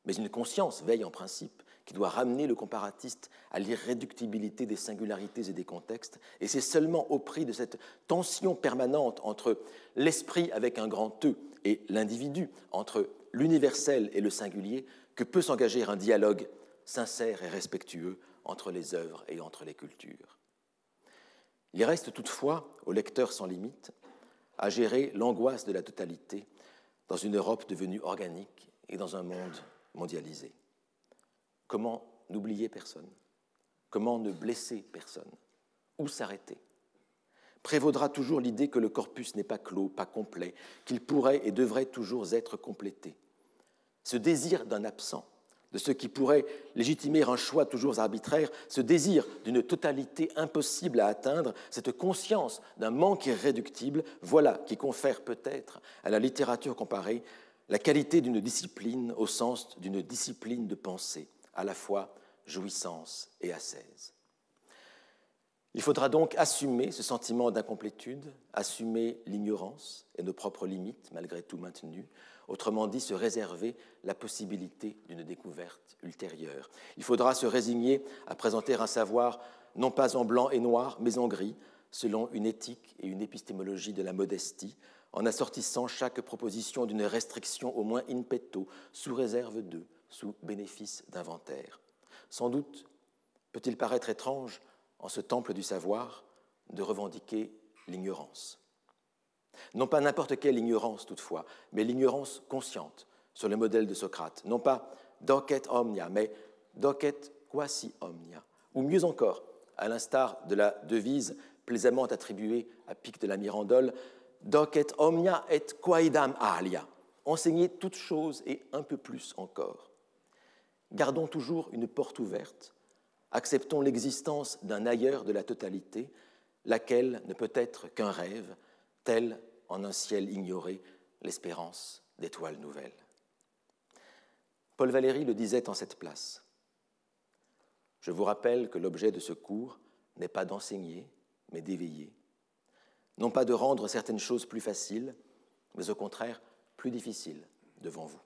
Mais une conscience veille en principe qui doit ramener le comparatiste à l'irréductibilité des singularités et des contextes, et c'est seulement au prix de cette tension permanente entre l'esprit avec un grand E et l'individu, entre l'universel et le singulier, que peut s'engager un dialogue sincère et respectueux entre les œuvres et entre les cultures. Il reste toutefois au lecteur sans limite à gérer l'angoisse de la totalité dans une Europe devenue organique et dans un monde mondialisé. Comment n'oublier personne? Comment ne blesser personne? Où s'arrêter? Prévaudra toujours l'idée que le corpus n'est pas clos, pas complet, qu'il pourrait et devrait toujours être complété. Ce désir d'un absent, de ce qui pourrait légitimer un choix toujours arbitraire, ce désir d'une totalité impossible à atteindre, cette conscience d'un manque irréductible, voilà qui confère peut-être à la littérature comparée la qualité d'une discipline au sens d'une discipline de pensée, à la fois jouissance et ascèse. Il faudra donc assumer ce sentiment d'incomplétude, assumer l'ignorance et nos propres limites, malgré tout maintenues, autrement dit, se réserver la possibilité d'une découverte ultérieure. Il faudra se résigner à présenter un savoir non pas en blanc et noir, mais en gris, selon une éthique et une épistémologie de la modestie, en assortissant chaque proposition d'une restriction au moins in petto, sous réserve de, sous bénéfice d'inventaire. Sans doute peut-il paraître étrange, en ce temple du savoir, de revendiquer l'ignorance. Non pas n'importe quelle ignorance toutefois, mais l'ignorance consciente, sur le modèle de Socrate. Non pas docet omnia, mais docet quasi omnia. Ou mieux encore, à l'instar de la devise plaisamment attribuée à Pic de la Mirandole, docet omnia et quaedam alia. Enseigner toutes choses et un peu plus encore. Gardons toujours une porte ouverte, acceptons l'existence d'un ailleurs de la totalité, laquelle ne peut être qu'un rêve, tel, en un ciel ignoré, l'espérance d'étoiles nouvelles. Paul Valéry le disait en cette place. Je vous rappelle que l'objet de ce cours n'est pas d'enseigner, mais d'éveiller. Non pas de rendre certaines choses plus faciles, mais au contraire plus difficiles devant vous.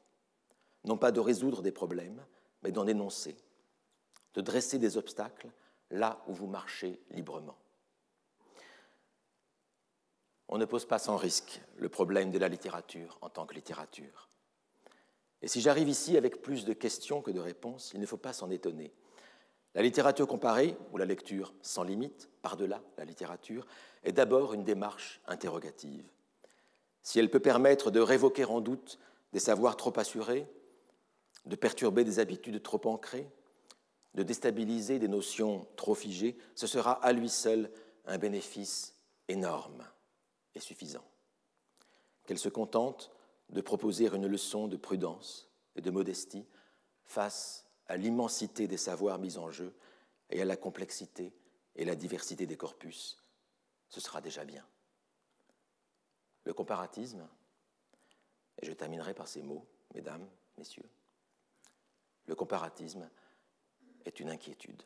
Non pas de résoudre des problèmes, mais d'en énoncer, de dresser des obstacles là où vous marchez librement. On ne pose pas sans risque le problème de la littérature en tant que littérature. Et si j'arrive ici avec plus de questions que de réponses, il ne faut pas s'en étonner. La littérature comparée, ou la lecture sans limite, par-delà la littérature, est d'abord une démarche interrogative. Si elle peut permettre de révoquer en doute des savoirs trop assurés, de perturber des habitudes trop ancrées, de déstabiliser des notions trop figées, ce sera à lui seul un bénéfice énorme et suffisant. Qu'elle se contente de proposer une leçon de prudence et de modestie face à l'immensité des savoirs mis en jeu et à la complexité et la diversité des corpus, ce sera déjà bien. Le comparatisme, et je terminerai par ces mots, mesdames, messieurs, le comparatisme est une inquiétude.